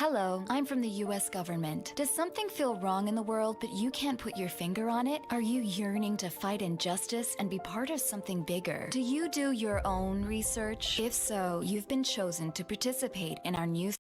Hello, I'm from the US government. Does something feel wrong in the world but you can't put your finger on it? Are you yearning to fight injustice and be part of something bigger? Do you do your own research? If so, you've been chosen to participate in our new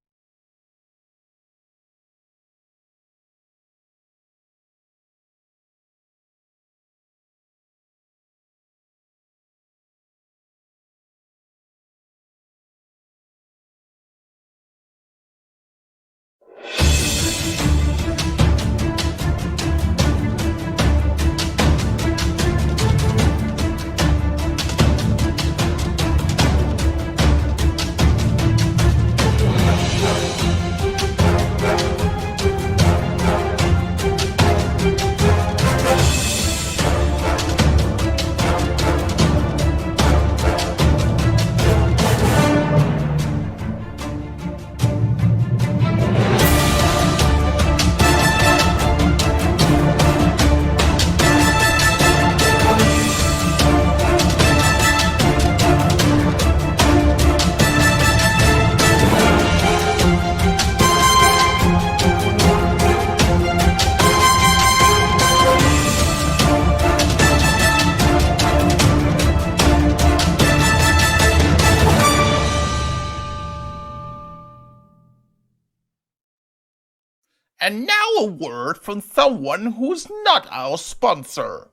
And now a word from someone who's not our sponsor.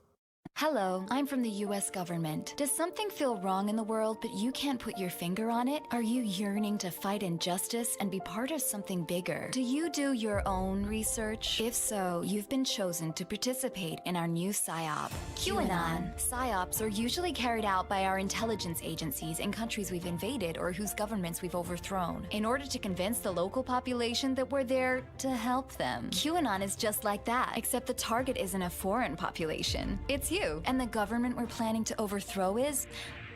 Hello, I'm from the US government. Does something feel wrong in the world but you can't put your finger on it? Are you yearning to fight injustice and be part of something bigger? Do you do your own research? If so, you've been chosen to participate in our new PSYOP. QAnon. PSYOPs are usually carried out by our intelligence agencies in countries we've invaded or whose governments we've overthrown, in order to convince the local population that we're there to help them. QAnon is just like that, except the target isn't a foreign population. It's you. And the government we're planning to overthrow is...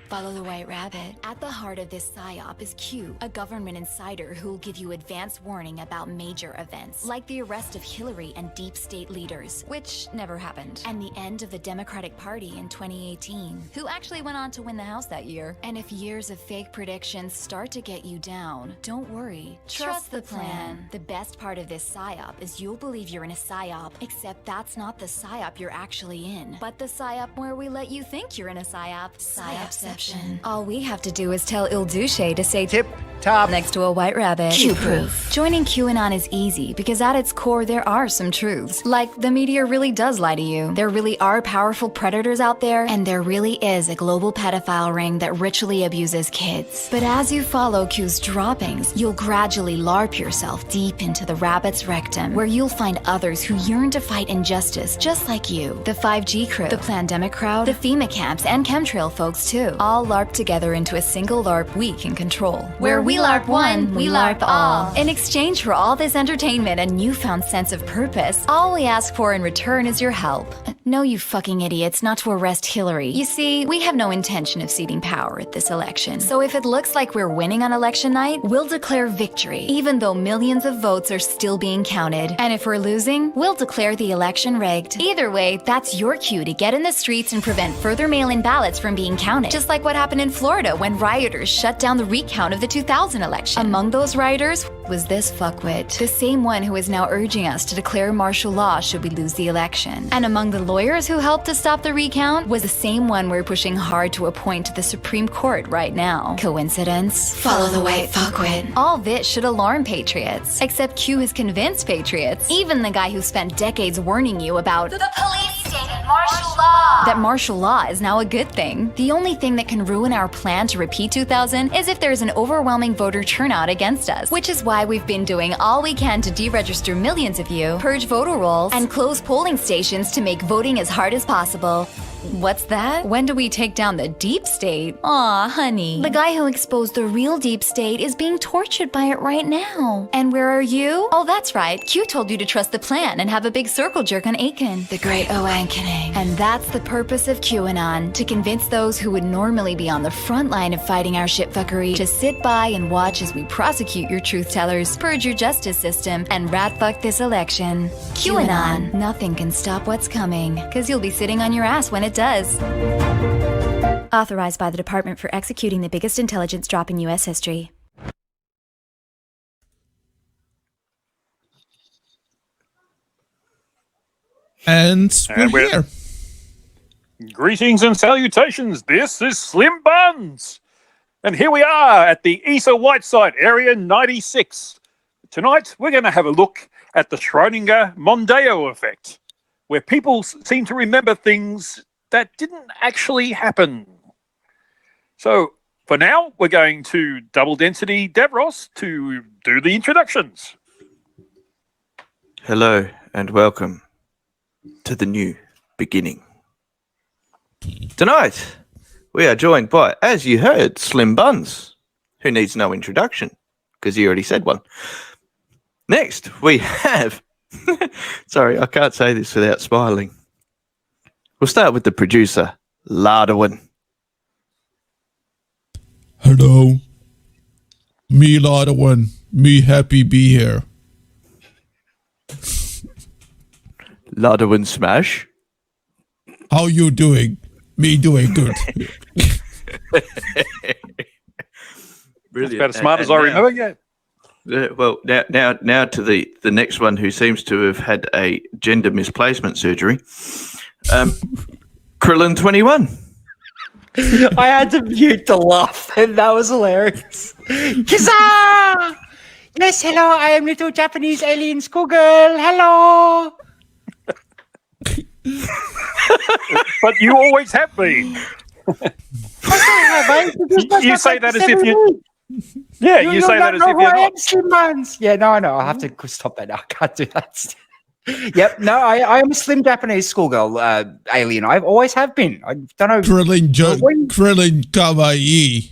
Follow the White Rabbit. At the heart of this PSYOP is Q, a government insider who will give you advance warning about major events, like the arrest of Hillary and deep state leaders, which never happened, and the end of the Democratic Party in 2018, who actually went on to win the House that year. And if years of fake predictions start to get you down, don't worry. Trust the plan. The best part of this PSYOP is you'll believe you're in a PSYOP, except that's not the PSYOP you're actually in, but the PSYOP where we let you think you're in a PSYOP. PSYOPception. All we have to do is tell Il Duce to say tip top next to a white rabbit. Q-proof. Joining QAnon is easy because at its core there are some truths. Like, the media really does lie to you. There really are powerful predators out there, and there really is a global pedophile ring that ritually abuses kids. But as you follow Q's droppings, you'll gradually LARP yourself deep into the rabbit's rectum, where you'll find others who yearn to fight injustice just like you. The 5G crew, the Plandemic crowd, the FEMA camps, and chemtrail folks too. All LARP together into a single LARP we can control. Where we LARP one, we LARP all. In exchange for all this entertainment and newfound sense of purpose, all we ask for in return is your help. No, you fucking idiots, not to arrest Hillary. You see, we have no intention of ceding power at this election. So if it looks like we're winning on election night, we'll declare victory, even though millions of votes are still being counted. And if we're losing, we'll declare the election rigged. Either way, that's your cue to get in the streets and prevent further mail-in ballots from being counted. Just like what happened in Florida when rioters shut down the recount of the 2000 election. Among those rioters was this fuckwit, the same one who is now urging us to declare martial law should we lose the election. And among the lawyers who helped to stop the recount was the same one we're pushing hard to appoint to the Supreme Court right now. Coincidence? Follow the white fuckwit. All this should alarm patriots, except Q has convinced patriots, even the guy who spent decades warning you about the police stated martial law, that martial law is now a good thing. The only thing that can ruin our plan to repeat 2000 is if there's an overwhelming voter turnout against us, which is why we've been doing all we can to deregister millions of you, purge voter rolls, and close polling stations to make voting as hard as possible. What's that? When do we take down the deep state? Aw, honey. The guy who exposed the real deep state is being tortured by it right now. And where are you? Oh, that's right. Q told you to trust the plan and have a big circle jerk on Aiken, the great Oankening. And that's the purpose of QAnon, to convince those who would normally be on the front line of fighting our shitfuckery to sit by and watch as we prosecute your truth tellers, purge your justice system, and rat-fuck this election. QAnon. Nothing can stop what's coming, because you'll be sitting on your ass when it does. Authorized by the Department for executing the biggest intelligence drop in U.S. history. And we're here. Greetings and salutations. This is Slim Buns. And here we are at the ESA Whiteside Area 96. Tonight, we're going to have a look at the Schrödinger Mondeo effect, where people seem to remember things that didn't actually happen. So, for now, we're going to double density Davros to do the introductions. Hello and welcome to the new beginning. Tonight, we are joined by, as you heard, Slim Buns, who needs no introduction because he already said one. Next, we have... Sorry, I can't say this without smiling. We'll start with the producer, Lardwin. Hello. Me, Lardwin. Me happy be here. Lardwin Smash. How you doing? Me doing good. Brilliant. That's about as smart as I remember, yeah. Well, now to the next one who seems to have had a gender misplacement surgery. Krillin 21. I had to mute the laugh, and that was hilarious. Kizza! Yes, hello, I am little Japanese alien schoolgirl. Hello! But you always have been. You say that as if you... Yeah, you say that as if you're not. Slim Buns. Yeah, no, I know. I have to stop that now. I can't do that. Yep, no, I am a slim Japanese schoolgirl alien. I've always have been. I don't know. Krillin kawaii.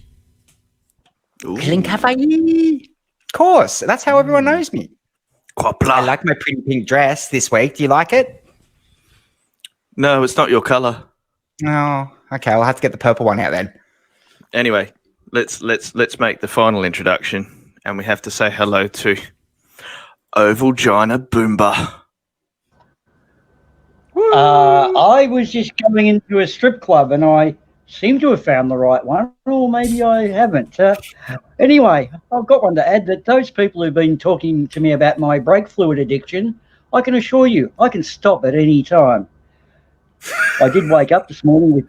Krillin kawaii. Of course, that's how everyone knows me. Quapla. I like my pretty pink dress this week. Do you like it? No, it's not your colour. Oh, okay. I'll have to get the purple one out then. Anyway, let's make the final introduction, and we have to say hello to Oval Gina Boomba. I was just going into a strip club and I seem to have found the right one, or maybe I haven't. Anyway, I've got one to add that those people who've been talking to me about my brake fluid addiction, I can assure you, I can stop at any time. I did wake up this morning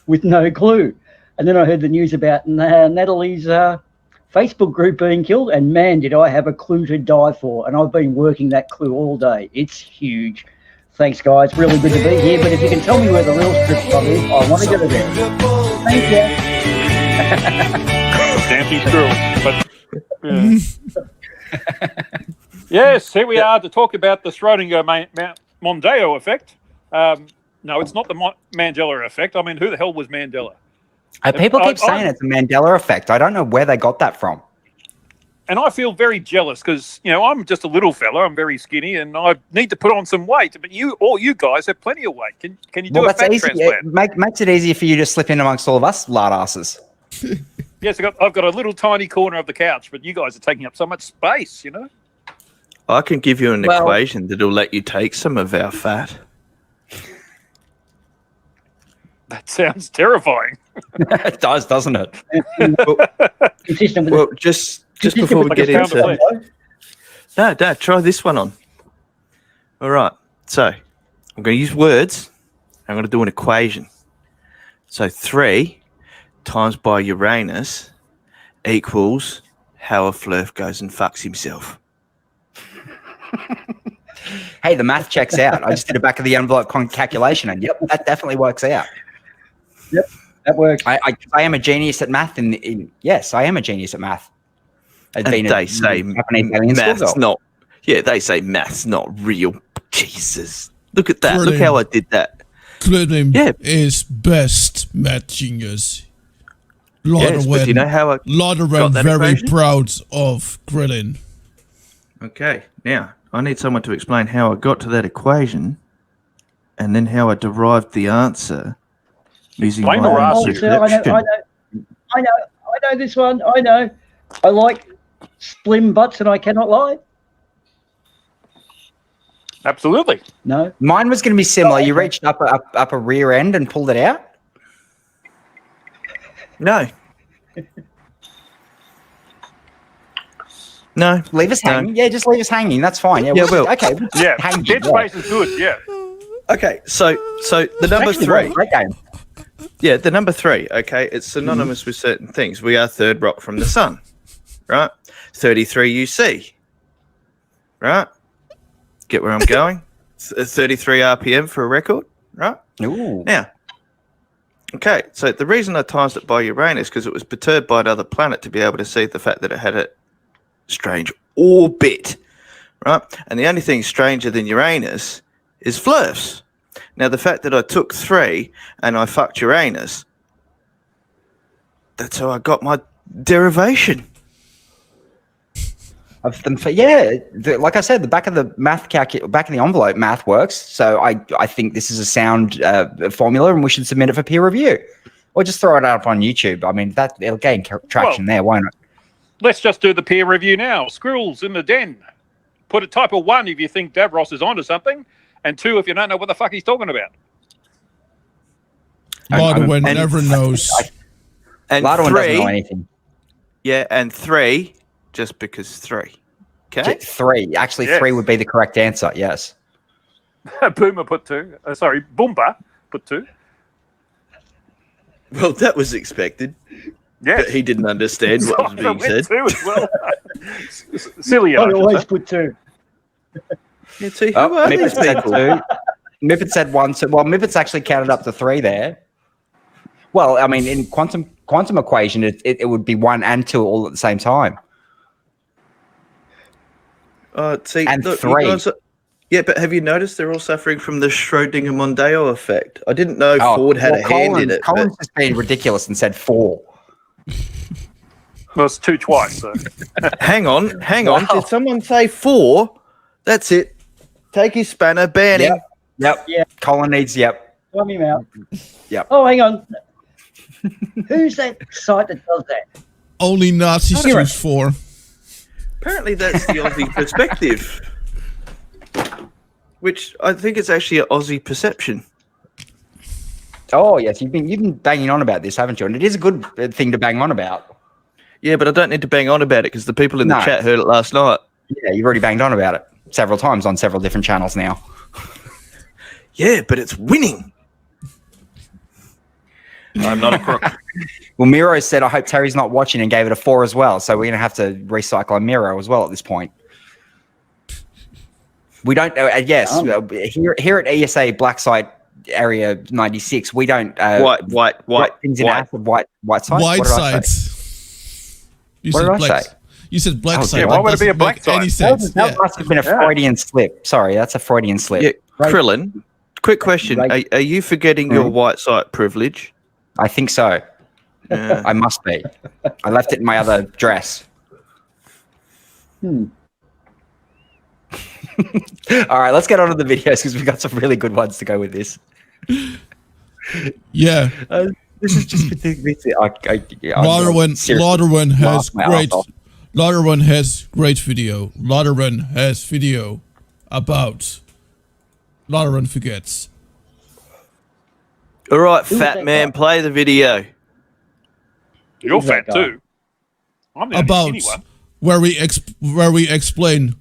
with no clue. And then I heard the news about Natalie's Facebook group being killed, and man, did I have a clue to die for. And I've been working that clue all day. It's huge. Thanks, guys. Really good to be here. But if you can tell me where the real strip club is, I want to go there. Thank Dancing squirrel. But, yes, here we are to talk about the Schrödinger Mondeo effect. No, it's not the Mandela effect. I mean, who the hell was Mandela? People keep saying it's a Mandela effect. I don't know where they got that from. And I feel very jealous because, I'm just a little fella. I'm very skinny and I need to put on some weight. But all you guys have plenty of weight. Can you do a fat transplant? It makes it easier for you to slip in amongst all of us lard asses. Yes, I've got a little tiny corner of the couch, but you guys are taking up so much space, I can give you an equation that'll let you take some of our fat. That sounds terrifying. It does, doesn't it? Well, just before we get into... No, try this one on. All right. So, I'm going to use words. I'm going to do an equation. So, 3 times by Uranus equals how a Flurf goes and fucks himself. Hey, the math checks out. I just did a back of the envelope calculation, and yep, that definitely works out. Yep, that works. I am a genius at math. Yes, I am a genius at math. They say math's not. Yeah, they say math's not real. Jesus, look at that. Look how I did that. Krillin is best math genius. Yes, but you know how I got that very equation? proud of Krillin. Okay, now I need someone to explain how I got to that equation, and then how I derived the answer using my own perception. I know this one. I know. I like slim butts, and I cannot lie. Absolutely. No. Mine was going to be similar. You reached up a rear end and pulled it out? No. No. Leave us hanging. Yeah, just leave us hanging. That's fine. Yeah, well. Okay. Yeah, dead space is good, yeah. Okay, so the number Actually, three. great game. Yeah, the number 3, okay, it's synonymous with certain things. We are third rock from the sun, right? 33 UC, right? Get where I'm going? 33 RPM for a record, right? Ooh. Now, okay, so the reason I times it by Uranus because it was perturbed by another planet to be able to see the fact that it had a strange orbit, right? And the only thing stranger than Uranus is flirfs. Now, the fact that I took 3 and I fucked Uranus, that's how I got my derivation. Like I said, the back of the back of the envelope math works. So I think this is a sound formula, and we should submit it for peer review, or just throw it up on YouTube. I mean, it'll gain traction there, won't it? Let's just do the peer review now. Squirrels in the den. Put a type of 1 if you think Davros is onto something, and 2 if you don't know what the fuck he's talking about. Lodwin never knows. And Lodwin 3, doesn't know anything. yeah, and 3, just because 3. Okay? 3. Actually, Yes. 3 would be the correct answer, yes. Boomer put 2. Boomba put 2. Well, that was expected. Yes. But he didn't understand what was being said. 2 as well. Silly. I always put 2. Yeah, see, who are Mippet these said people? 2. Mippet said 1. So, well, Mippet's actually counted up to 3 there. Well, I mean, in quantum equation, it would be 1 and 2 all at the same time. See, And look, 3. you guys yeah, but have you noticed they're all suffering from the Schrodinger-Mondeo effect? I didn't know Ford had a hand in it. Colin's just being ridiculous and said 4. Well, it's 2 twice. So. Hang on. Wow. Did someone say 4? That's it. Take his spanner, ban him. Yep. Yeah. Colin needs, Let me out. Yep. Oh, hang on. Who's that site that does that? Only Nazis choose 4. Apparently that's the Aussie perspective. Which I think is actually an Aussie perception. Oh, yes. You've been banging on about this, haven't you? And it is a good thing to bang on about. Yeah, but I don't need to bang on about it because the people in the chat heard it last night. Yeah, you've already banged on about it several times on several different channels now. Yeah, but it's winning. I'm not a crook. Well, Miro said, I hope Terry's not watching, and gave it a 4 as well. So we're going to have to recycle a Miro as well at this point. We don't, yes, here at ESA Blacksite Area 96, we don't. White things in acid, white site? White What did I say? sites. You What said did I black. say? You said black Oh, site. yeah, why That would it be a doesn't black make any site? sense. That Yeah. must have been a Freudian slip. Sorry, that's a Freudian slip. Yeah, Krillin, quick question. Right. Are you forgetting your white site privilege? I think so. Yeah. I must be. I left it in my other dress. All right, let's get on to the videos because we've got some really good ones to go with this. Yeah. This is just ridiculous. Lauderwin has my great. ass off. Lauderwin has great video. Lauderwin has video about. Lauderwin forgets. All right, Who's fat that man, guy? play the video. You're Who's that fat guy? too. I'm the only About skinny one. where we explain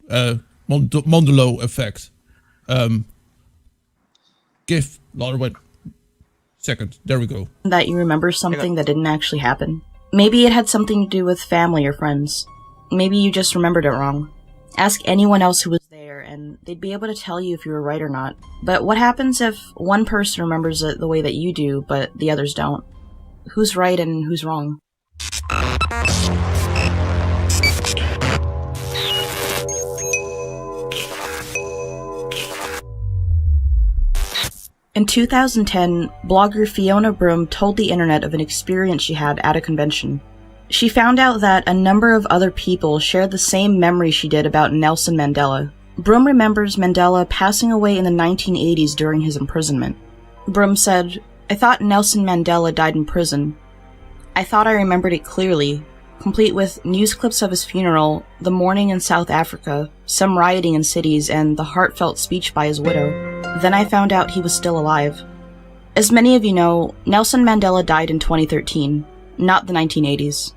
Mandela Effect. Give Lauderwin second. There we go. That you remember something that didn't actually happen. Maybe it had something to do with family or friends. Maybe you just remembered it wrong. Ask anyone else who was there, and they'd be able to tell you if you were right or not. But what happens if one person remembers it the way that you do, but the others don't? Who's right and who's wrong? In 2010, blogger Fiona Broom told the internet of an experience she had at a convention. She found out that a number of other people shared the same memory she did about Nelson Mandela. Broom remembers Mandela passing away in the 1980s during his imprisonment. Broom said, "I thought Nelson Mandela died in prison. I thought I remembered it clearly, complete with news clips of his funeral, the mourning in South Africa, some rioting in cities, and the heartfelt speech by his widow. Then I found out he was still alive." As many of you know, Nelson Mandela died in 2013, not the 1980s.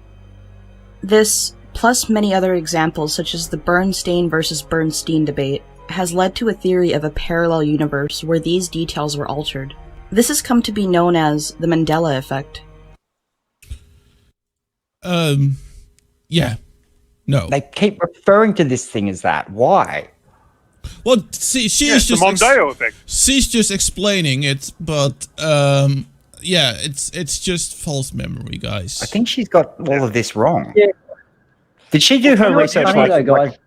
This, plus many other examples such as the Bernstein versus Bernstein debate, has led to a theory of a parallel universe where these details were altered. This has come to be known as the Mandela Effect. Yeah. No. They keep referring to this thing as that. Why? Well, she's the just Mondeo effect. she's just explaining it, but yeah, it's just false memory, guys. I think she's got all of this wrong. Yeah. Did she do her You know what's research? funny though, guys?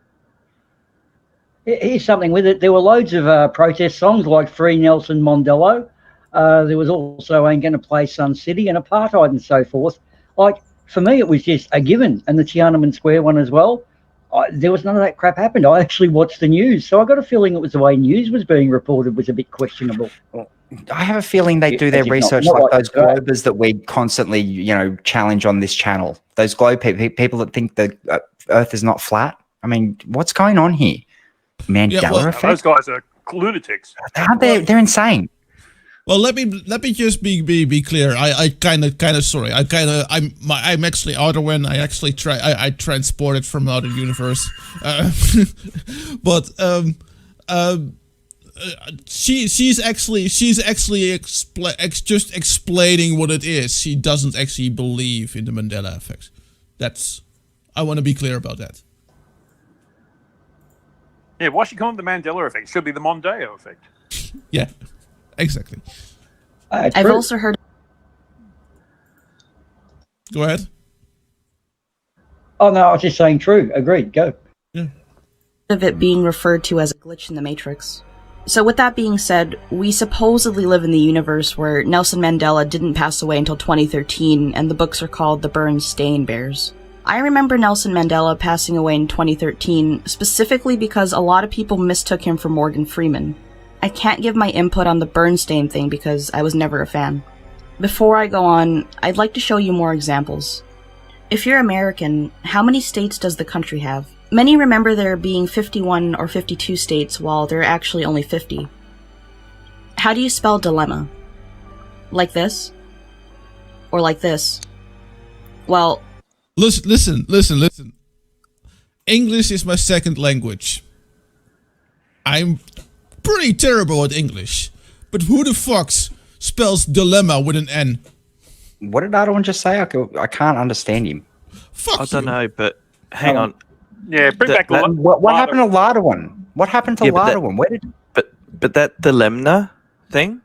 Here's something with it. There were loads of protest songs like Free Nelson Mandela. There was also Ain't Gonna Play Sun City and Apartheid and so forth. Like, for me, it was just a given. And the Tiananmen Square one as well. There was none of that crap happened. I actually watched the news. So I got a feeling it was the way news was being reported was a bit questionable. I have a feeling they do their research like those globers that we constantly, challenge on this channel. Those globe people that think the Earth is not flat. I mean, what's going on here? Mandela effect? Those guys are lunatics. They're insane. Well, let me just be clear. I'm sorry. I'm actually Otterwen. I actually I transported from another universe. But she's actually just explaining what it is. She doesn't actually believe in the Mandela effect. I want to be clear about that. Yeah, why should you call it the Mandela effect? It should be the Mondeo effect. Yeah, exactly. I've also heard Go ahead. Oh, no, I was just saying true. Agreed. Go. Yeah. of it being referred to as a glitch in the Matrix. So with that being said, we supposedly live in the universe where Nelson Mandela didn't pass away until 2013, and the books are called The Bernstein Bears. I remember Nelson Mandela passing away in 2013 specifically because a lot of people mistook him for Morgan Freeman. I can't give my input on the Bernstein thing because I was never a fan. Before I go on, I'd like to show you more examples. If you're American, how many states does the country have? Many remember there being 51 or 52 states while there are actually only 50. How do you spell dilemma? Like this? Or like this? Well, Listen. English is my second language. I'm pretty terrible at English. But who the fuck spells dilemma with an N? What did Ardoin just say? I can't understand him. Fuck I don't know, but hang on. Yeah, bring back the What happened to Lardawin? What happened to Lardawin? Where did? But that dilemma thing,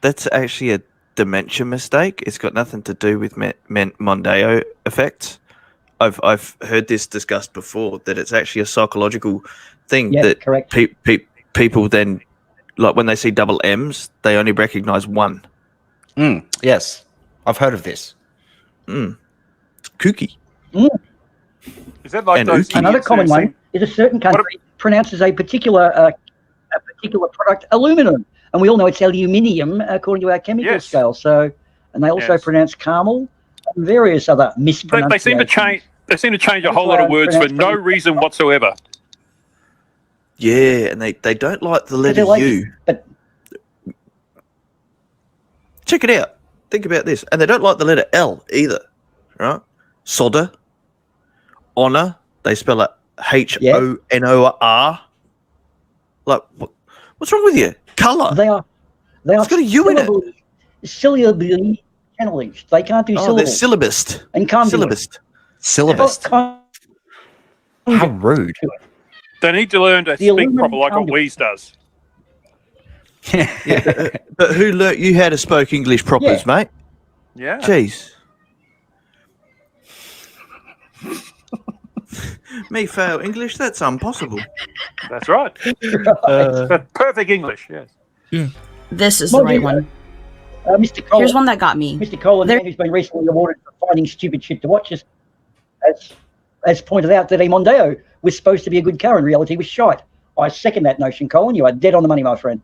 that's actually a dementia mistake. It's got nothing to do with Mondeo effects. I've heard this discussed before, that it's actually a psychological thing that correct. People then, like when they see double M's, they only recognize one. Yes, I've heard of this. It's kooky. Is that like those Another common one is a certain country pronounces a particular product aluminum, and we all know it's aluminium according to our chemical scale. So, and they also pronounce caramel and various other mispronunciations. They seem to change a whole lot of words for no reason whatsoever. Yeah, and they don't like the letter U. But check it out. Think about this. And they don't like the letter L either, right? Solder, honor, they spell it Honor. Like, what's wrong with you? Colour. They are it's got a U in it. Syllabally challenged. They can't do syllables. They're syllabist. And can't syllabist. Syllabist. How rude. They need to learn to speak proper like what Wheeze does. But who learnt you how to speak English proper, mate? Yeah. Jeez. Me fail English? That's impossible. That's right. Perfect English, yes. Yeah. this is the right one. Mr. Cole, Here's one that got me. Mr. Cole, who's been recently awarded for finding stupid shit to watch, as pointed out that a Mondeo was supposed to be a good car. In reality, was shite. I second that notion, Colin. You are dead on the money, my friend.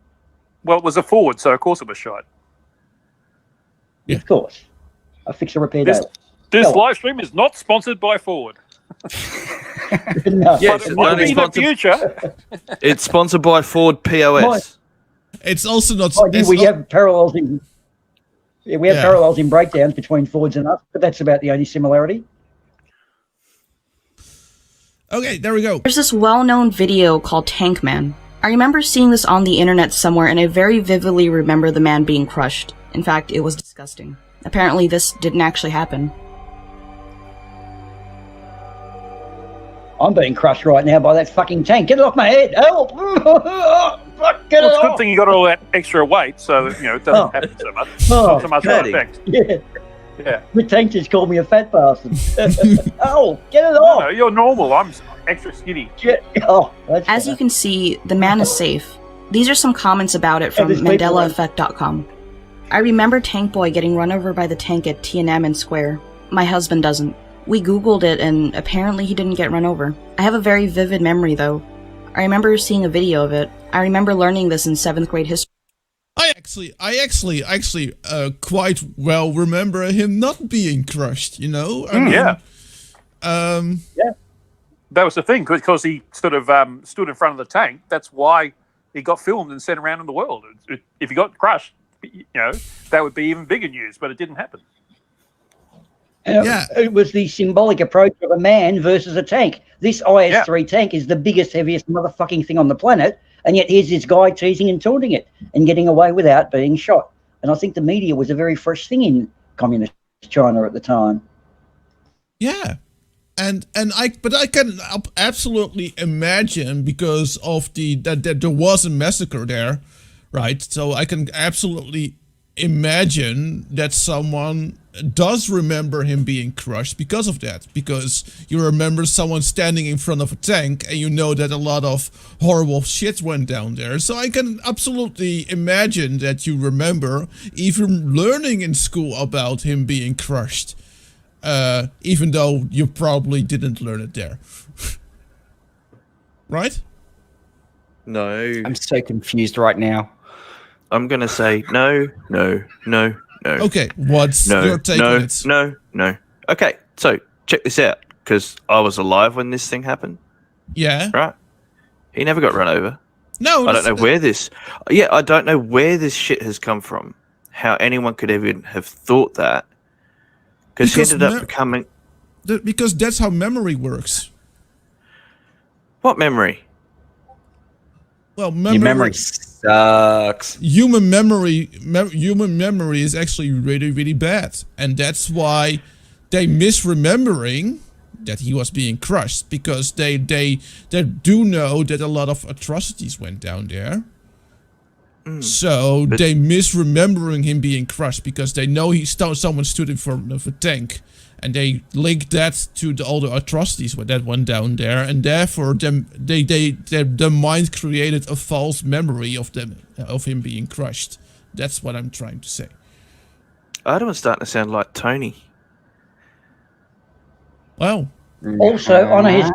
Well, it was a Ford, so of course it was shite. Yeah. Of course. A fix and repair This deal. live stream is not sponsored by Ford. No. Yes, But it might be in the future. It's sponsored by Ford POS. It's also not. We have parallels in. Yeah, we have parallels in breakdowns between Fords and us, but that's about the only similarity. Okay, there we go. There's this well-known video called Tank Man. I remember seeing this on the internet somewhere, and I very vividly remember the man being crushed. In fact, it was disgusting. Apparently, this didn't actually happen. I'm being crushed right now by that fucking tank. Get it off my head! Help! Fuck, get Well, it it's a good off! thing you got all that extra weight, so that, it doesn't happen so much. Oh, Not so much Paddy. effect. Yeah, Yeah. the tank just called me a fat bastard. Oh, get it No, off! you're normal. I'm extra skinny. Oh, that's As you better. can see, the man is safe. These are some comments about it from there's people MandelaEffect.com. I remember Tank Boy getting run over by the tank at Tiananmen Square. My husband doesn't. We googled it, and apparently he didn't get run over. I have a very vivid memory, though. I remember seeing a video of it. I remember learning this in 7th grade history. I actually quite well remember him not being crushed, you know? I mean, Yeah. Yeah. That was the thing, because he sort of stood in front of the tank. That's why he got filmed and sent around in the world. If he got crushed, that would be even bigger news, but it didn't happen. Yeah. It was the symbolic approach of a man versus a tank. This IS-3 tank is the biggest, heaviest motherfucking thing on the planet, and yet here's this guy teasing and taunting it and getting away without being shot. And I think the media was a very fresh thing in communist China at the time. Yeah. But I can absolutely imagine, because of that there was a massacre there, right? So I can absolutely imagine that someone does remember him being crushed because of that, because you remember someone standing in front of a tank and you know that a lot of horrible shit went down there. So I can absolutely imagine that you remember even learning in school about him being crushed, even though you probably didn't learn it there. Right? No. I'm so confused right now. I'm going to say no. Okay, what's your take on it? No. Okay, so check this out, because I was alive when this thing happened, Yeah. right? He never got run over. No, I don't know where this... Yeah, I don't know where this shit has come from. How anyone could even have thought that. Because he ended up becoming... Because that's how memory works. What memory? Well, Your memory sucks. Human memory is actually really, really bad, and that's why they misremembering that he was being crushed, because they do know that a lot of atrocities went down there. So they misremembering him being crushed because they know someone stood in front of a tank, and they link that to all the atrocities that went down there, and therefore their mind created a false memory of him being crushed. That's what I'm trying to say. Idaman's starting to sound like Tony. Well, Also, on a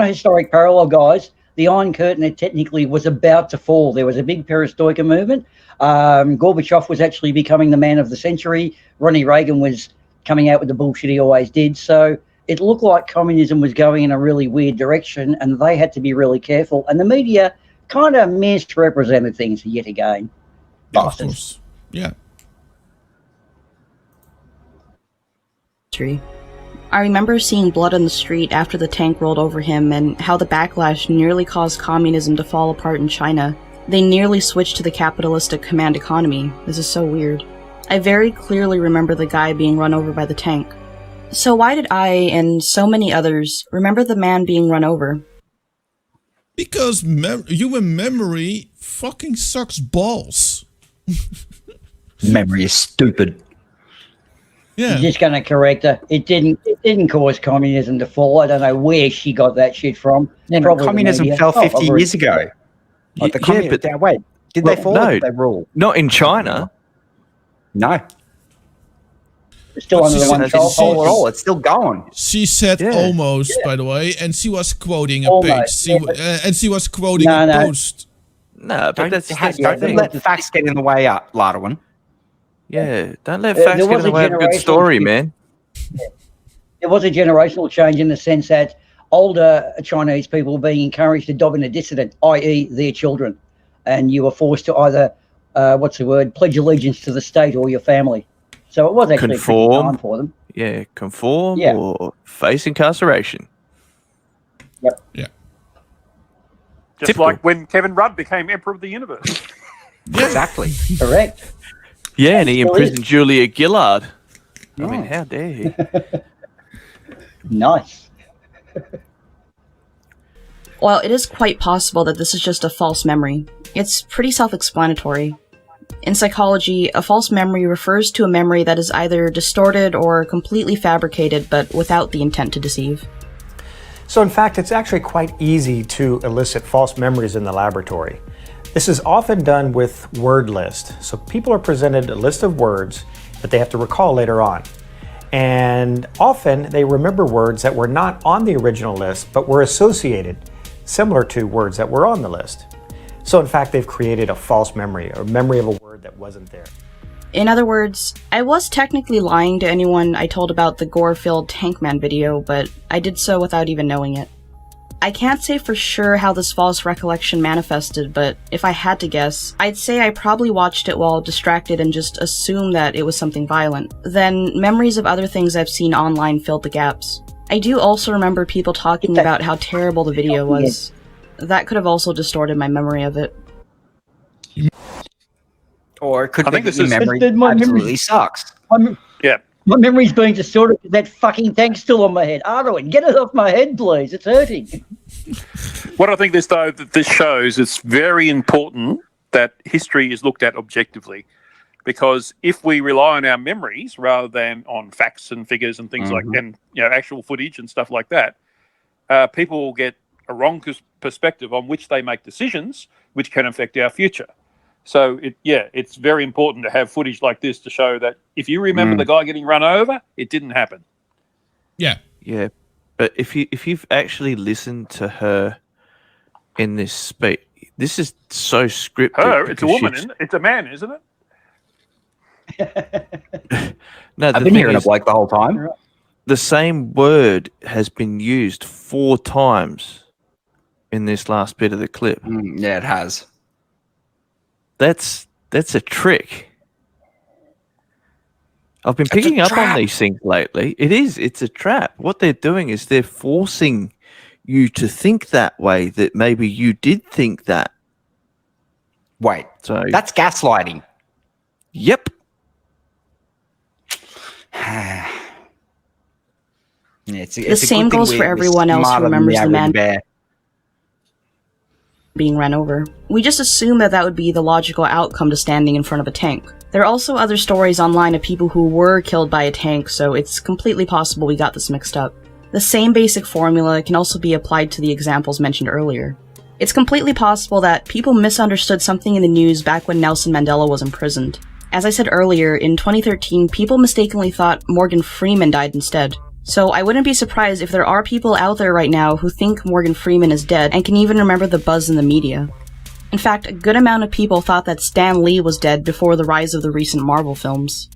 historic parallel, guys, the Iron Curtain technically was about to fall. There was a big perestroika movement. Gorbachev was actually becoming the man of the century. Ronnie Reagan was coming out with the bullshit he always did. So it looked like communism was going in a really weird direction, and they had to be really careful. And the media kind of misrepresented things yet again. yeah, of Bastards. course. Yeah. I remember seeing blood on the street after the tank rolled over him, and how the backlash nearly caused communism to fall apart in China. They nearly switched to the capitalistic command economy. This is so weird. I very clearly remember the guy being run over by the tank. So why did I, and so many others, remember the man being run over? Because human memory fucking sucks balls. Memory is stupid. Yeah. I'm just going to correct her. It didn't cause communism to fall. I don't know where she got that shit from. Yeah, but Probably the communism media. fell 50 I've already- years ago. Like the Yeah, but- wait, did Well, they fall no. or did they rule? Not in China. No. It's still But under she the one said- child she- Fall at policy. all. It's still going. She said Yeah. almost, by the way, and she was quoting a Almost, page. And she was quoting a No. post. No, but that's the Don't thing. let facts get in the way up, Lardwin. Yeah, don't let There facts get was in the a way of a good generational story, shift. man. There was a generational change in the sense that older Chinese people were being encouraged to adopt in a dissident, i.e. their children. And you were forced to either, pledge allegiance to the state or your family. So it was actually a tricky Conform. time for them. Yeah, conform Yeah. or face incarceration. Yep. Yeah. Just Typical. like when Kevin Rudd became Emperor of the Universe. Exactly. Correct. Yeah, and he Still imprisoned Julia Gillard. I Oh. mean, how dare he? Nice. While it is quite possible that this is just a false memory, it's pretty self-explanatory. In psychology, a false memory refers to a memory that is either distorted or completely fabricated, but without the intent to deceive. So in fact, it's actually quite easy to elicit false memories in the laboratory. This is often done with word list. So people are presented a list of words that they have to recall later on. And often they remember words that were not on the original list, but were associated, similar to words that were on the list. So in fact, they've created a false memory, or memory of a word that wasn't there. In other words, I was technically lying to anyone I told about the gore-filled Tankman video, but I did so without even knowing it. I can't say for sure how this false recollection manifested, but if I had to guess, I'd say I probably watched it while distracted and just assumed that it was something violent. Then, memories of other things I've seen online filled the gaps. I do also remember people talking about how terrible the video was. That could have also distorted my memory of it. Or it could I be think that this your is- memory Did my memory- absolutely sucks. Yeah. My memory's being distorted because that fucking tank's still on my head. Arduin, get it off my head, please. It's hurting. What I think this shows, it's very important that history is looked at objectively, because if we rely on our memories rather than on facts and figures and things like, and actual footage and stuff like that, people will get a wrong perspective on which they make decisions, which can affect our future. So it's very important to have footage like this to show that if you remember the guy getting run over, it didn't happen. Yeah. Yeah, but if you've actually listened to her in this speech, this is so scripted. Her, it's a because woman, isn't it? It's a man, isn't it? No, I've been hearing it like the whole time. the same word has been used 4 times in this last bit of the clip. Yeah, it has. That's a trick. I've been picking up on these things lately. It's a trap. What they're doing is they're forcing you to think that way, that maybe you did think that. Wait, So that's gaslighting. Yep. It's The same goes for everyone else who remembers the man being run over. We just assume that would be the logical outcome to standing in front of a tank. There are also other stories online of people who were killed by a tank, so it's completely possible we got this mixed up. The same basic formula can also be applied to the examples mentioned earlier. It's completely possible that people misunderstood something in the news back when Nelson Mandela was imprisoned. As I said earlier, in 2013, people mistakenly thought Morgan Freeman died instead. So I wouldn't be surprised if there are people out there right now who think Morgan Freeman is dead and can even remember the buzz in the media. In fact, a good amount of people thought that Stan Lee was dead before the rise of the recent Marvel films.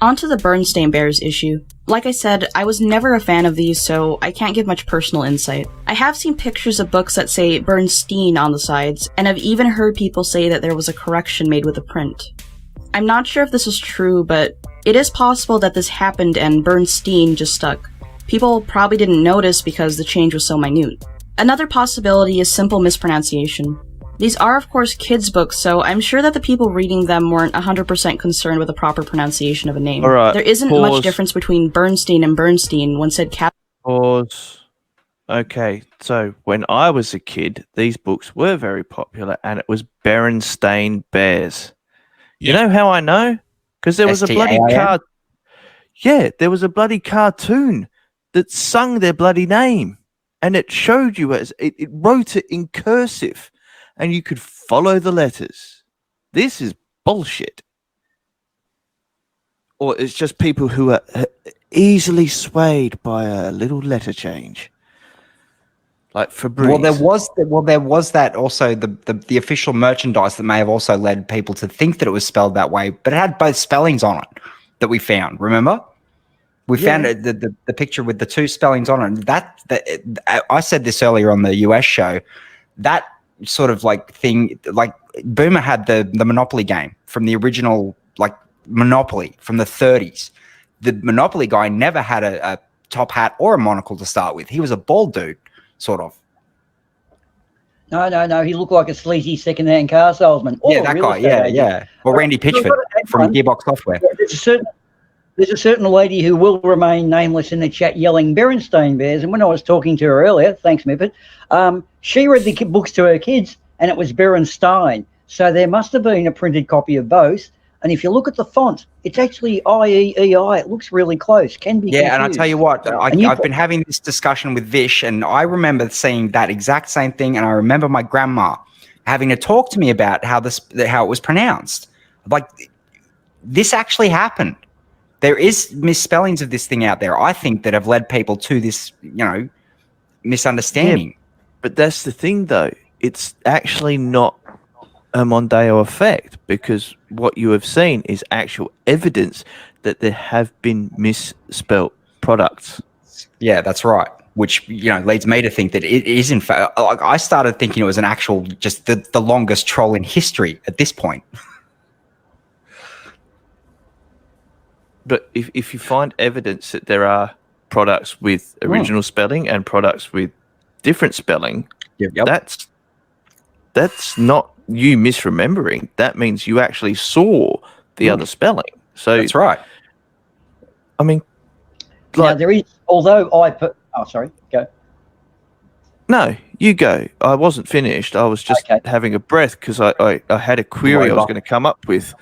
Onto the Bernstein Bears issue. Like I said, I was never a fan of these, so I can't give much personal insight. I have seen pictures of books that say Bernstein on the sides, and I've even heard people say that there was a correction made with the print. I'm not sure if this is true, but it is possible that this happened and Bernstein just stuck. People probably didn't notice because the change was so minute. Another possibility is simple mispronunciation. These are of course kids' books, so I'm sure that the people reading them weren't 100% concerned with the proper pronunciation of a name. Alright, there isn't pause. much difference between Bernstein and Bernstein when said cap- Pause. Okay, so when I was a kid, these books were very popular, and it was Berenstain Bears. You know how I know? Because there was a bloody STAIN? there was a bloody cartoon that sung their bloody name, and it showed you it wrote it in cursive, and you could follow the letters. This is bullshit. Or it's just people who are easily swayed by a little letter change, like Febreze. Well, there was that also the official merchandise that may have also led people to think that it was spelled that way, but it had both spellings on it that we found. Remember, we found the picture with the 2 spellings on it. I said this earlier on the US show. That sort of like thing, like Boomer had the Monopoly game from the original, like Monopoly from the 30s. The Monopoly guy never had a top hat or a monocle to start with. He was a bald dude, sort of. No. He looked like a sleazy second-hand car salesman. Yeah, that guy. Yeah. Or Randy Pitchford from Gearbox Software. There's a certain lady who will remain nameless in the chat yelling Berenstain Bears. And when I was talking to her earlier, thanks, Mippet, she read the books to her kids and it was Berenstain. So there must have been a printed copy of both. And if you look at the font, it's actually IEEI. It looks really close. Can be confused. And I tell you what, I've been having this discussion with Vish, and I remember saying that exact same thing. And I remember my grandma having to talk to me about how it was pronounced. Like, this actually happened. There is misspellings of this thing out there, I think, that have led people to this, misunderstanding. Yeah, but that's the thing, though. It's actually not a Mandela Effect, because what you have seen is actual evidence that there have been misspelt products. Yeah, that's right. Which, leads me to think that it is, in fact, I started thinking it was an actual, just the longest troll in history at this point. But if you find evidence that there are products with original spelling and products with different spelling, that's not you misremembering. That means you actually saw the other spelling. So that's right. I mean, now there is, although I put. Oh, sorry. Go. No, you go. I wasn't finished. I was just having a breath because I had a query I was going to come up with,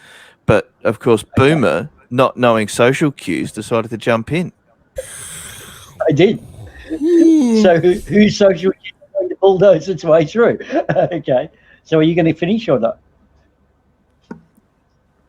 but of course, Boomer, not knowing social cues, decided to jump in. I did. So whose social cues are going to bulldoze its way through? Okay. So are you going to finish or not?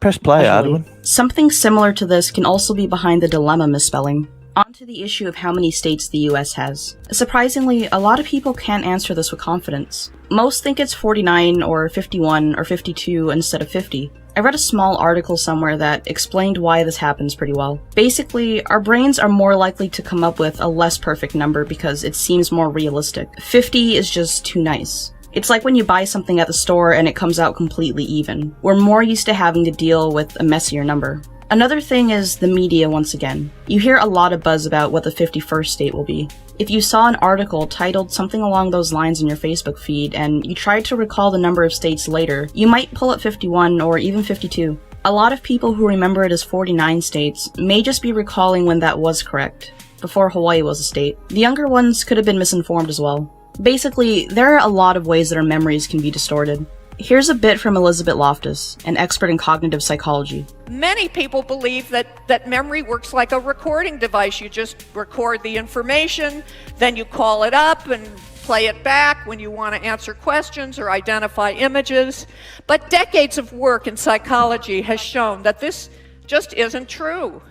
Press play, Arduin. Something similar to this can also be behind the dilemma misspelling. On to the issue of how many states the US has. Surprisingly, a lot of people can't answer this with confidence. Most think it's 49 or 51 or 52 instead of 50. I read a small article somewhere that explained why this happens pretty well. Basically, our brains are more likely to come up with a less perfect number because it seems more realistic. 50 is just too nice. It's like when you buy something at the store and it comes out completely even. We're more used to having to deal with a messier number. Another thing is the media once again. You hear a lot of buzz about what the 51st state will be. If you saw an article titled something along those lines in your Facebook feed and you tried to recall the number of states later, you might pull up 51 or even 52. A lot of people who remember it as 49 states may just be recalling when that was correct, before Hawaii was a state. The younger ones could have been misinformed as well. Basically, there are a lot of ways that our memories can be distorted. Here's a bit from Elizabeth Loftus, an expert in cognitive psychology. Many people believe that memory works like a recording device. You just record the information, then you call it up and play it back when you want to answer questions or identify images. But decades of work in psychology has shown that this just isn't true.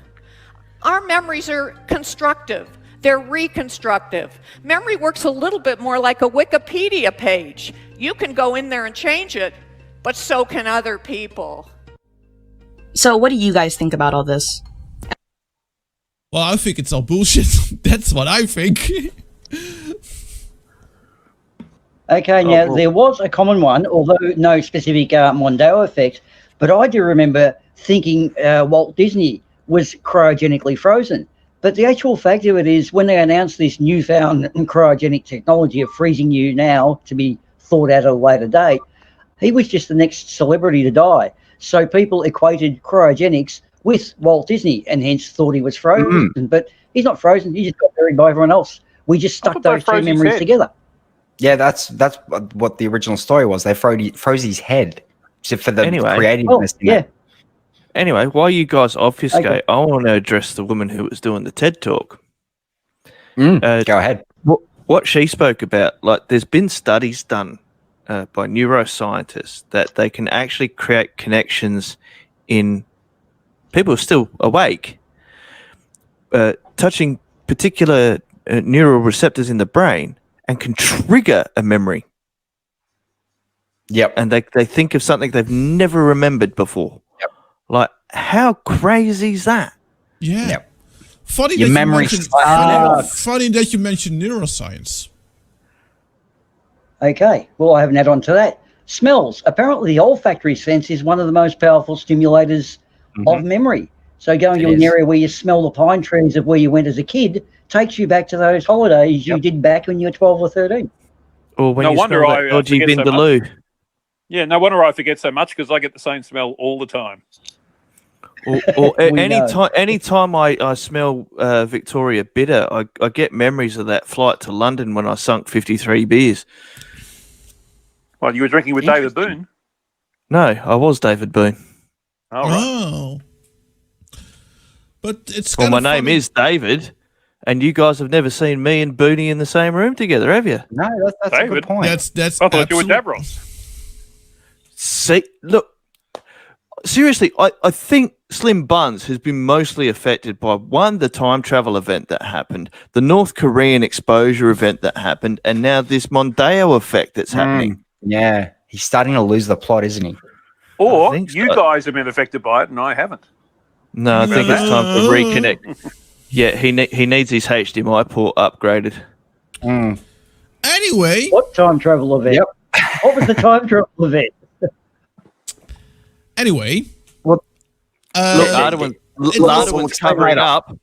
Our memories are constructive. They're reconstructive. Memory works a little bit more like a Wikipedia page. You can go in there and change it, but so can other people. So what do you guys think about all this? Well, I think it's all bullshit. That's what I think. Okay, now there was a common one, although no specific Mandela effect, but I do remember thinking Walt Disney was cryogenically frozen. But the actual fact of it is, when they announced this newfound cryogenic technology of freezing you now to be thought at a later date, he was just the next celebrity to die. So people equated cryogenics with Walt Disney and hence thought he was frozen. But he's not frozen. He just got buried by everyone else. We just stuck those two memories together. Yeah, that's what the original story was. They froze his head for the creativeness. Anyway, while you guys obfuscate, I want to address the woman who was doing the TED Talk. Go ahead. What she spoke about, like, there's been studies done by neuroscientists that they can actually create connections in people who are still awake, touching particular neural receptors in the brain, and can trigger a memory. Yep. And they think of something they've never remembered before. Yep. Like, how crazy is that? Yeah. Yep. Funny Your that memory. funny that you mentioned neuroscience. Okay, well, I have an add-on to that. Smells. Apparently, the olfactory sense is one of the most powerful stimulators of memory. So going to an area where you smell the pine trees of where you went as a kid takes you back to those holidays you did back when you were 12 or 13. Or when No you wonder smell that I dodgy forget so vindaloo. Yeah, no wonder I forget so much because I get the same smell all the time. Or We know. any time I smell Victoria Bitter, I get memories of that flight to London when I sunk 53 beers. Well, you were drinking with David Boone. No, I was David Boone. All right. Oh. But it's Well, kind my of name funny. is David, and you guys have never seen me and Booney in the same room together, have you? No, that's a David? good point. That's I thought you were absolute- Davros. See, look, seriously, I think Slim Buns has been mostly affected by, one, the time travel event that happened, the North Korean exposure event that happened, and now this Mondeo effect that's happening. Yeah, he's starting to lose the plot, isn't he? Or think you so. guys have been affected by it and I haven't. No, I think it's time to reconnect. Yeah, he needs his HDMI port upgraded. Anyway, What time travel event? Yep. What was the time travel event? anyway. What- Look, Uh, Lardawan's covering later. up.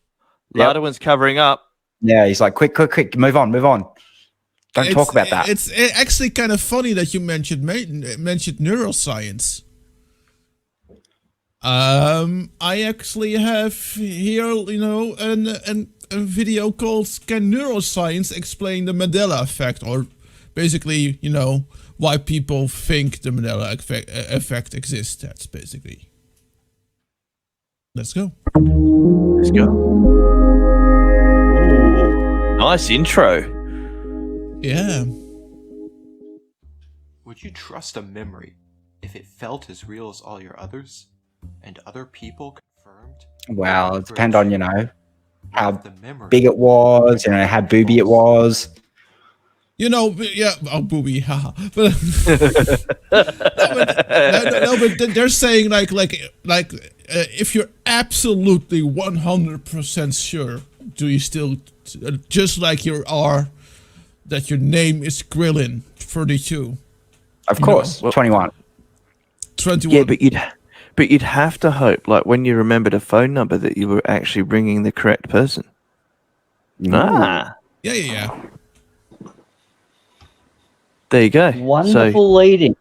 Yep. Lardawan's covering up. Yeah, he's like, quick, move on. Don't talk about that. It's actually kind of funny that you mentioned neuroscience. I actually have here, a video called "Can Neuroscience Explain the Mandela Effect?" or basically, why people think the Mandela effect exists. That's basically. Let's go. Let's go. Ooh, nice intro. Yeah. Would you trust a memory if it felt as real as all your others, and other people confirmed? Well, it depends on, how The memory big it was, how booby it was. Booby, haha. But but they're saying if you're absolutely 100% sure, do you still, just like you are, that your name is Grillin 32? Of course, 21. 21. Yeah, but you'd have to hope, like when you remembered a phone number, that you were actually ringing the correct person. Ah, Yeah. there you go. Wonderful lead-in.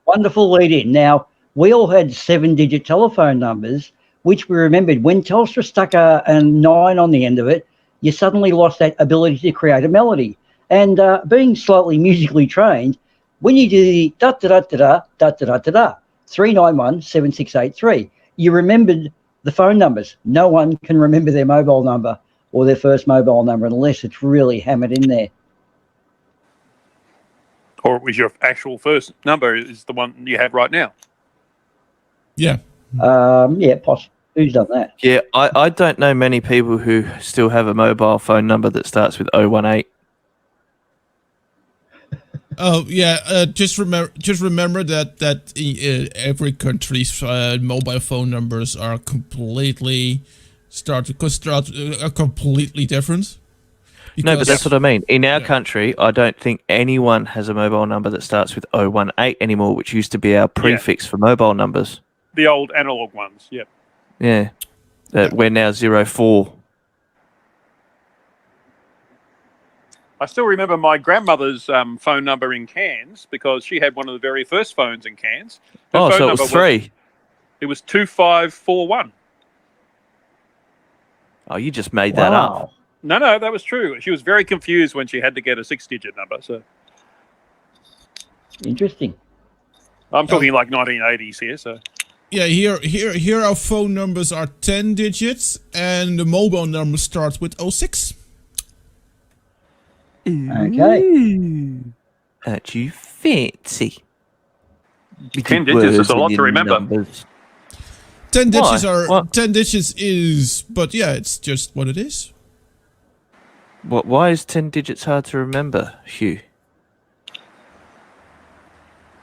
Wonderful lead-in. Now, we all had 7-digit telephone numbers, which we remembered. When Telstra stuck a 9 on the end of it, you suddenly lost that ability to create a melody. And being slightly musically trained, when you do the da-da-da-da-da, 391-7683, you remembered the phone numbers. No one can remember their mobile number or their first mobile number unless it's really hammered in there. Or it was your actual first number is the one you have right now. Yeah. Yeah, possibly. Who's done that? Yeah, I don't know many people who still have a mobile phone number that starts with 018. Oh yeah. Just remember that every country's mobile phone numbers are completely completely different. No, but that's what I mean. In our country, I don't think anyone has a mobile number that starts with 018 anymore, which used to be our prefix for mobile numbers. The old analog ones, yeah. Yeah. We're now 04. I still remember my grandmother's phone number in Cairns because she had one of the very first phones in Cairns. Her Oh, phone so it number was 3. It was 2541. Oh, you just made that up. No, that was true. She was very confused when she had to get a 6-digit number. So Interesting. I'm talking like 1980s here. So Yeah, here our phone numbers are 10 digits and the mobile number starts with 06. Okay. Aren't you fancy? 10 digits is a lot to remember. Numbers. 10 digits Why? 10 digits is, but yeah, it's just what it is. Why is 10 digits hard to remember, Hugh?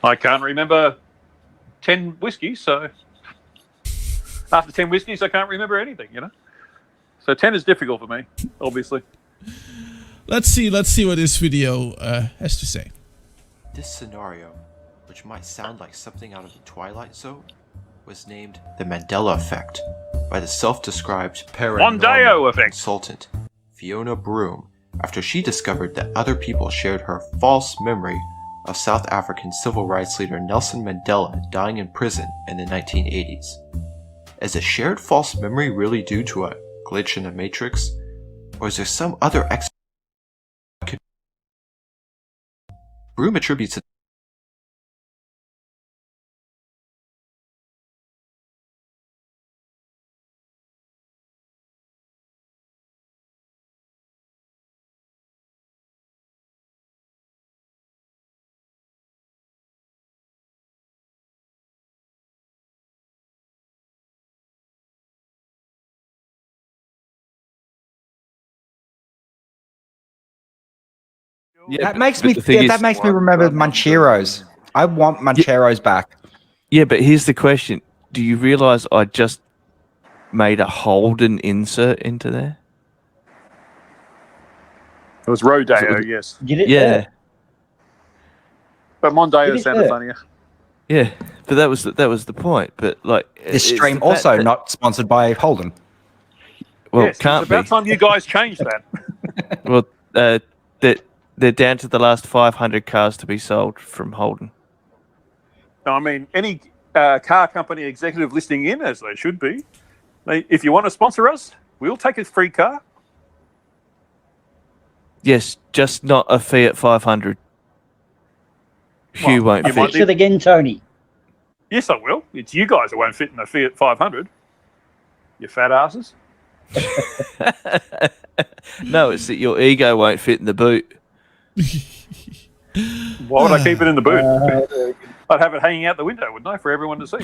I can't remember 10 whiskies. So after 10 whiskies, I can't remember anything, So 10 is difficult for me, obviously. Let's see what this video has to say. This scenario, which might sound like something out of the Twilight Zone, was named the Mandela Effect by the self-described Mondeo paranormal Effect. consultant Fiona Broom after she discovered that other people shared her false memory of South African civil rights leader Nelson Mandela dying in prison in the 1980s. Is a shared false memory really due to a glitch in the matrix, or is there some other explanation? Broom attributes it. That makes me remember Muncheros. I want Muncheros back. Yeah, but here's the question. Do you realise I just made a Holden insert into there? It was Rodeo, yes. Yeah. But Mondeo sounded funnier. Yeah, but that was the point. But like this stream also not sponsored by Holden. Well, yes, can't it's about be. time you guys changed that. Well, they're down to the last 500 cars to be sold from Holden. No, I mean, any car company executive listening in, as they should be, if you want to sponsor us, we'll take a free car. Yes, just not a Fiat 500. Hugh won't fit. Fix it again, Tony. Yes, I will. It's you guys that won't fit in a Fiat 500. You fat asses. No, it's that your ego won't fit in the boot. Why would I keep it in the boot? I'd have it hanging out the window, wouldn't I, for everyone to see?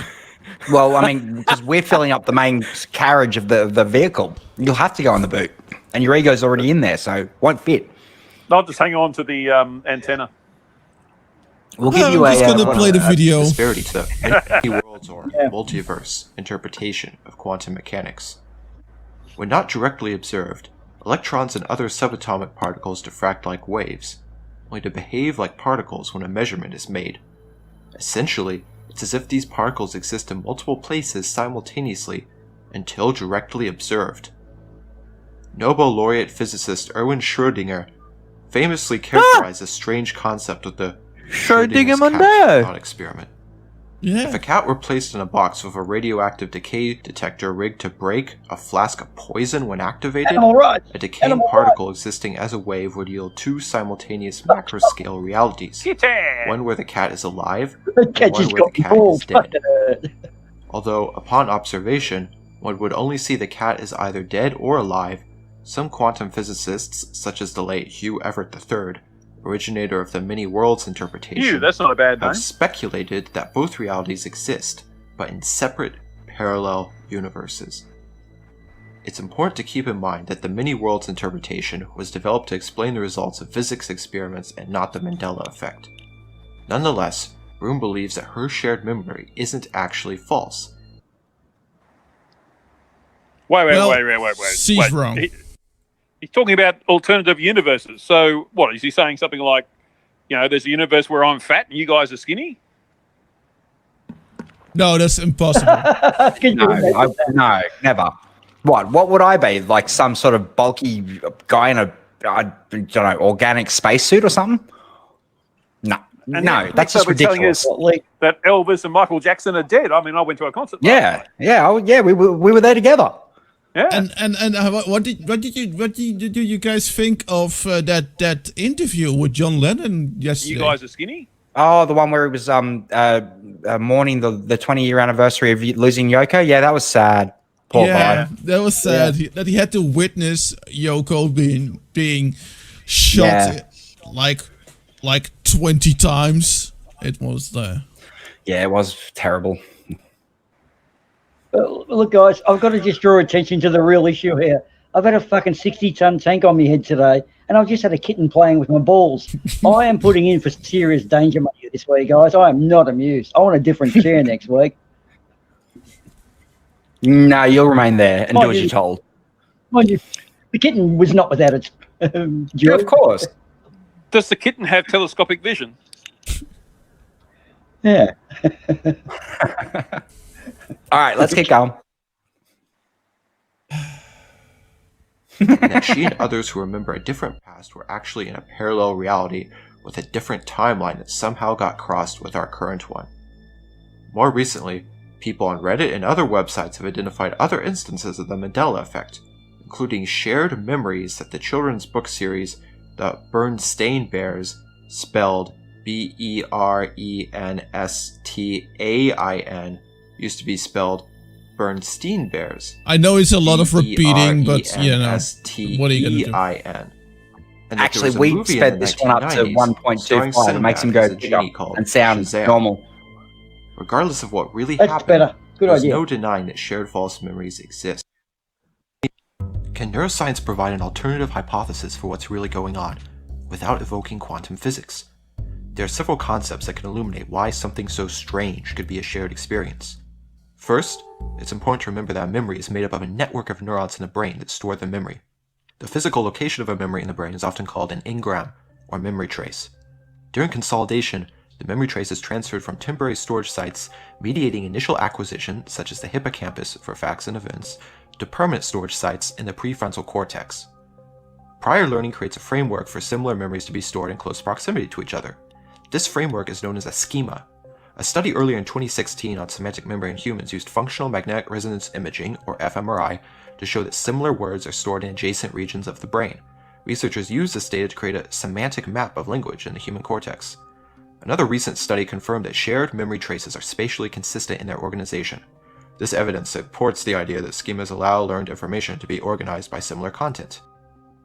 Well, I mean, because we're filling up the main carriage of the vehicle. You'll have to go in the boot. And your ego's already in there, so it won't fit. I'll just hang on to the antenna. We'll give you I'm just gonna play the video. Disparity to the many worlds or multiverse interpretation of quantum mechanics. When not directly observed, electrons and other subatomic particles diffract like waves, only to behave like particles when a measurement is made. Essentially, it's as if these particles exist in multiple places simultaneously until directly observed. Nobel laureate physicist Erwin Schrödinger famously characterized this strange concept of the Schrödinger's cat thought experiment. Yeah. If a cat were placed in a box with a radioactive decay detector rigged to break a flask of poison when activated, a decaying particle existing as a wave would yield two simultaneous macro-scale realities. One where the cat is alive, and one where the cat is dead. Although, upon observation, one would only see the cat as either dead or alive, some quantum physicists, such as the late Hugh Everett III, originator of the many worlds interpretation, that's not a bad name, have speculated that both realities exist, but in separate, parallel universes. It's important to keep in mind that the many worlds interpretation was developed to explain the results of physics experiments and not the Mandela Effect. Nonetheless, Broom believes that her shared memory isn't actually false. Wait. She's wrong. He's talking about alternative universes. So, what, is he saying something like, there's a universe where I'm fat and you guys are skinny? No, that's impossible. No, never. What would I be? Like some sort of bulky guy in a, I don't know, organic spacesuit or something? No, that's just ridiculous. That Elvis and Michael Jackson are dead. I mean, I went to a concert. Yeah, we were there together. Yeah. And what did you guys think of that interview with John Lennon yesterday? You guys are skinny? Oh, the one where he was mourning the 20-year anniversary of losing Yoko. Yeah, that was sad. Poor guy. That was sad. That he had to witness Yoko being shot like 20 times. It was Yeah, it was terrible. Look, guys, I've got to just draw attention to the real issue here. I've had a fucking 60-ton tank on my head today, and I've just had a kitten playing with my balls. I am putting in for serious danger money this week, guys. I am not amused. I want a different chair next week. No, you'll remain there and do as you're told. Mind you, the kitten was not without its yeah, of course. Does the kitten have telescopic vision? Yeah. All right, let's keep going. and that she and others who remember a different past were actually in a parallel reality with a different timeline that somehow got crossed with our current one. More recently, people on Reddit and other websites have identified other instances of the Mandela Effect, including shared memories that the children's book series The Bernstein Bears, spelled Brennstain, used to be spelled Bernstein Bears. I know it's a lot of repeating, but you know, what are you gonna do? Actually, we sped this one up to 1.25. It makes him go and sound normal. Regardless of what really That's happened, better. Good there's idea. no denying that shared false memories exist. Can neuroscience provide an alternative hypothesis for what's really going on, without evoking quantum physics? There are several concepts that can illuminate why something so strange could be a shared experience. First, it's important to remember that a memory is made up of a network of neurons in the brain that store the memory. The physical location of a memory in the brain is often called an engram, or memory trace. During consolidation, the memory trace is transferred from temporary storage sites, mediating initial acquisition, such as the hippocampus for facts and events, to permanent storage sites in the prefrontal cortex. Prior learning creates a framework for similar memories to be stored in close proximity to each other. This framework is known as a schema. A study earlier in 2016 on semantic memory in humans used functional magnetic resonance imaging, or fMRI, to show that similar words are stored in adjacent regions of the brain. Researchers used this data to create a semantic map of language in the human cortex. Another recent study confirmed that shared memory traces are spatially consistent in their organization. This evidence supports the idea that schemas allow learned information to be organized by similar content.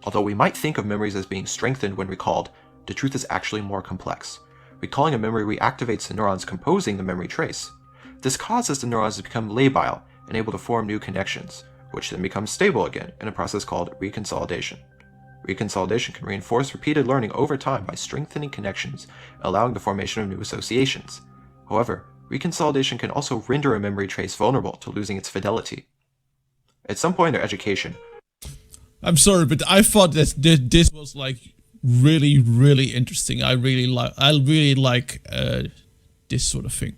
Although we might think of memories as being strengthened when recalled, the truth is actually more complex. Recalling a memory reactivates the neurons composing the memory trace. This causes the neurons to become labile and able to form new connections, which then become stable again in a process called reconsolidation. Reconsolidation can reinforce repeated learning over time by strengthening connections, allowing the formation of new associations. However, reconsolidation can also render a memory trace vulnerable to losing its fidelity. At some point in their education, I'm sorry, but I thought that this was like really, really interesting. I really like this sort of thing.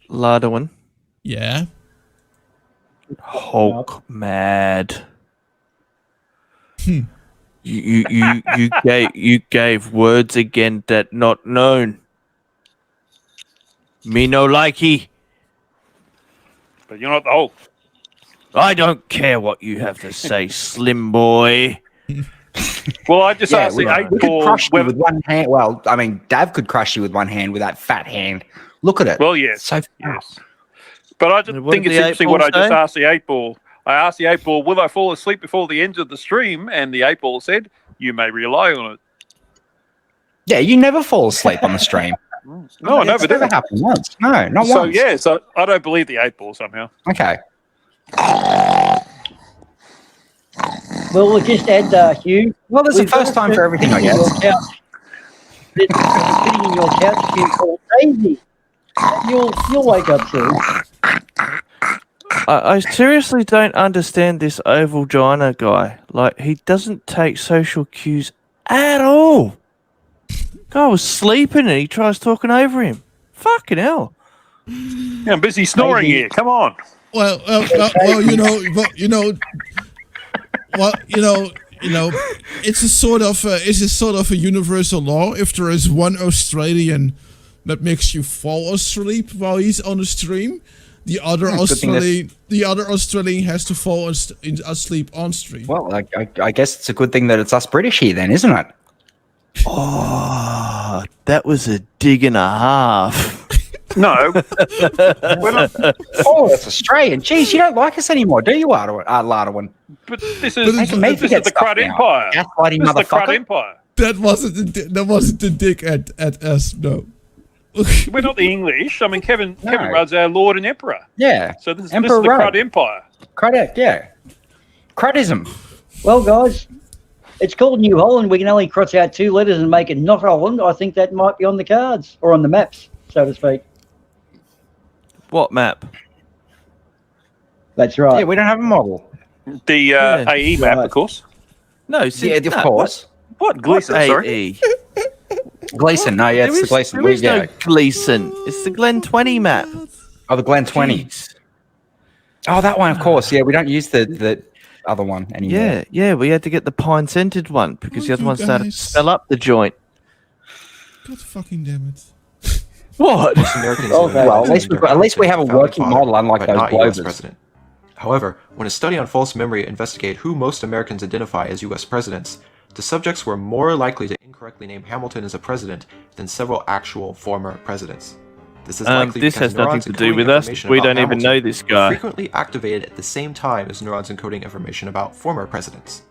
Lardwin. Yeah. Hulk mad. You gave words again that not known. Me no likey. But you're not the Hulk. I don't care what you have to say, Slim Boy. Well, I just asked the 8 we could ball crush you whether. with one hand. Well, I mean, Dav could crush you with one hand with that fat hand. Look at it. Well, yes. So fat. Yes. But I just What think did it's the interesting 8 what ball I just say? asked the 8 ball. I asked the 8 ball, will I fall asleep before the end of the stream? And the 8 ball said, you may rely on it. Yeah, you never fall asleep on the stream. No, I never It's never did. happened once. No, not So, once. yeah, so I don't believe the 8 ball somehow. Okay. Well, we'll just add, Hugh. Well, there's a first time for everything, I guess. Sitting in your couch, Hugh, called Daisy. You'll wake up soon. I seriously don't understand this oval Gina guy. Like, he doesn't take social cues at all. Guy was sleeping and he tries talking over him. Fucking hell. Yeah, I'm busy snoring here. Come on. Well, it's a sort of a universal law. If there is one Australian that makes you fall asleep while he's on the stream, the other Australian has to fall asleep on stream. Well, I guess it's a good thing that it's us British here, then, isn't it? Oh, that was a dig and a half. No. Oh, that's Australian. Jeez, you don't like us anymore, do you, Lardwin? But this is the Crud Empire. Gaslighting This is the Crud motherfucker. Empire. That wasn't the dig at us. No. We're not the English. I mean, Kevin Rudd's our Lord and Emperor. Yeah. So this is Emperor the Rudd. Crud Empire. Crud, yeah. Crudism. Well, guys, it's called New Holland. We can only cross out 2 letters and make it not Holland. I think that might be on the cards or on the maps, so to speak. What map? That's right. Yeah, we don't have a model. The AE map, of course. No, see, Yeah, of course. What? Gleason, sorry. AE? Gleason, no, yeah, it's the Gleason. There is no Gleason. It's the Glen 20 map. Oh, the Glen 20. Jeez. Oh, that one, of course. Yeah, we don't use the other one anymore. Yeah, we had to get the pine-scented one because the other one started to guys. smell up the joint. God fucking damn it. What? Most Americans Okay. Well, at least we have a founding working father, model, unlike but those not US Glovers. president. However, when a study on false memory investigated who most Americans identify as US presidents, the subjects were more likely to incorrectly name Hamilton as a president than several actual former presidents. This is likely This because has nothing neurons to do encoding with us. information We about don't even Hamilton know this were guy. frequently activated at the same time as neurons encoding information about former presidents.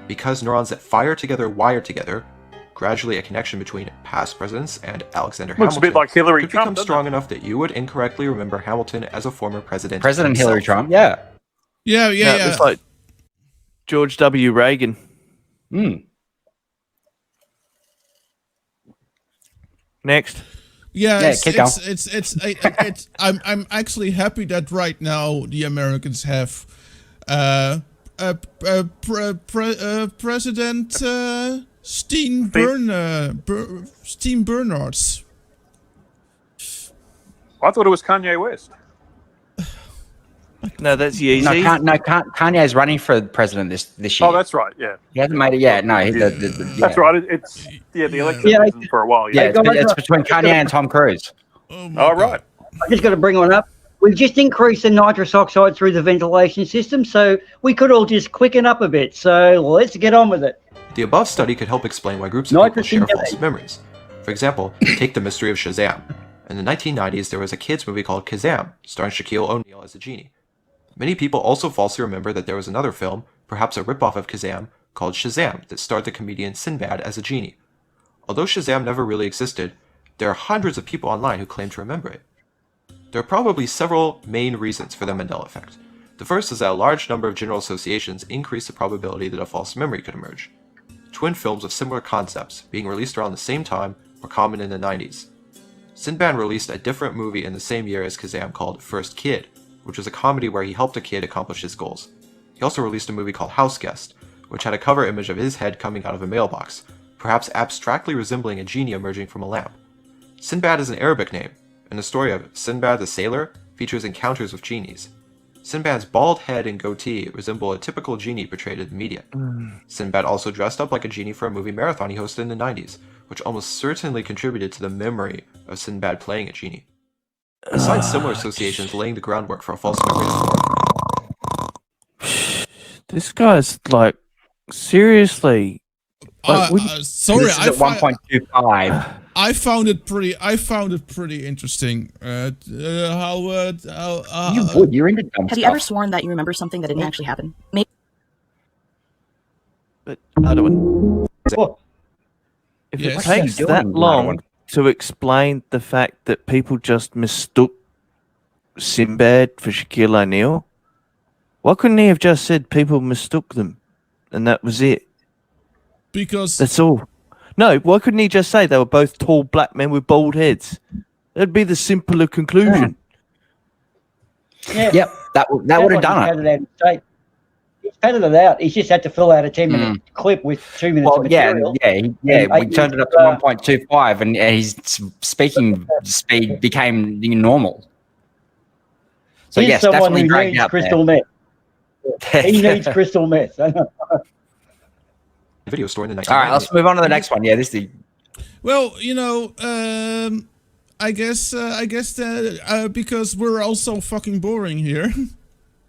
Because neurons that fire together wire together, gradually a connection between past presidents and Alexander Looks a Hamilton bit like Hillary could Trump, become doesn't strong enough that you would incorrectly remember Hamilton as a former president. President himself. Hillary Trump, yeah. Yeah, No, it's like George W. Reagan. Next. Yeah, Yeah, it's, keep it's I'm actually happy that right now the Americans have President Steve Bernards. I thought it was Kanye West. No, that's Yeezy. Kanye's running for president this year. Oh, that's right. Yeah, He hasn't made it yet. No, yeah. that's right. It's the election Yeah. isn't for a while. Yeah, Yeah. it's between Kanye and Tom Cruise. All right. I just got to bring one up. We've just increased the nitrous oxide through the ventilation system, so we could all just quicken up a bit. So let's get on with it. The above study could help explain why groups of people share false memories. For example, take the mystery of Shazam. In the 1990s, there was a kids' movie called Kazam, starring Shaquille O'Neal as a genie. Many people also falsely remember that there was another film, perhaps a ripoff of Kazam, called Shazam, that starred the comedian Sinbad as a genie. Although Shazam never really existed, there are hundreds of people online who claim to remember it. There are probably several main reasons for the Mandela Effect. The first is that a large number of general associations increase the probability that a false memory could emerge. Twin films of similar concepts, being released around the same time, were common in the 90s. Sinbad released a different movie in the same year as Kazam called First Kid, which was a comedy where he helped a kid accomplish his goals. He also released a movie called House Guest, which had a cover image of his head coming out of a mailbox, perhaps abstractly resembling a genie emerging from a lamp. Sinbad is an Arabic name, and the story of Sinbad the Sailor features encounters with genies. Sinbad's bald head and goatee resemble a typical genie portrayed in the media. Sinbad also dressed up like a genie for a movie marathon he hosted in the 90s, which almost certainly contributed to the memory of Sinbad playing a genie. Besides similar associations laying the groundwork for a false memory story. This guy's like, seriously. Sorry, This is at 1.25. I found it pretty interesting. You're into dumb Have you ever sworn that you remember something that didn't actually happen? Maybe. But Arduin, if Yes. it takes What are you that doing, long Arduin? to explain the fact that people just mistook Sinbad for Shaquille O'Neal, why couldn't he have just said people mistook them and that was it? Because That's all. No, why couldn't he just say they were both tall black men with bald heads? That'd be the simpler conclusion. Yeah. Yep, that would have done it. He's padded it out. He's just had to fill out a 10-minute clip with 2 minutes Well, of yeah, material. we turned it up to 1.25, and his speaking speed became normal. So He's yes, someone definitely who dragged needs out crystal meth. He needs crystal meth. Video store in the 1990s. All right, let's move on to the next one. Yeah, this is well, I guess that because we're all so fucking boring here,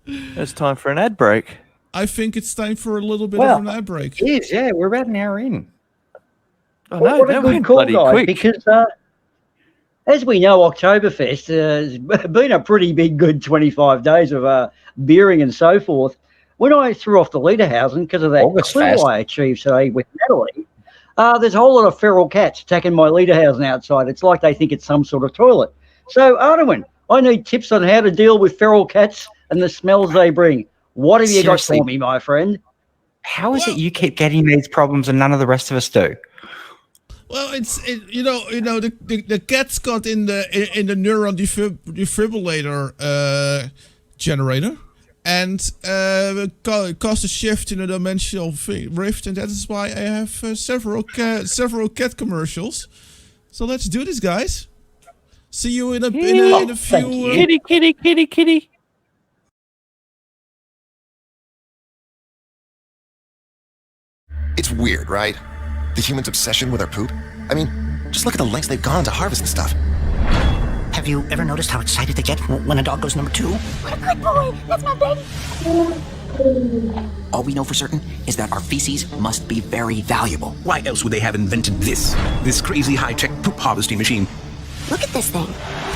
It's time for an ad break. I think it's time for a little bit Well, of an ad break. it is. Yeah, we're about an hour in. Oh no, What a that good went call, bloody guys, quick. because as we know, Oktoberfest has been a pretty big, good 25 days of beering and so forth. When I threw off the Lederhausen because of that August clue Fest. I achieved today with Natalie, there's a whole lot of feral cats attacking my Lederhausen outside. It's like they think it's some sort of toilet. So, Arduin, I need tips on how to deal with feral cats and the smells they bring. What have you got Seriously. for me, my friend? How is it you keep getting these problems and none of the rest of us do? Well, the cats got in the neuron defibrillator generator, and caused a shift in the dimensional rift, and that is why I have several cat commercials. So let's do this, guys. See you in a few. Kitty, kitty, kitty, kitty. weird, right? The humans' obsession with our poop? I mean, just look at the lengths they've gone to harvest and stuff. Have you ever noticed how excited they get when a dog goes number 2? What a good boy! That's my baby! All we know for certain is that our feces must be very valuable. Why else would they have invented this crazy high-tech poop harvesting machine? Look at this thing.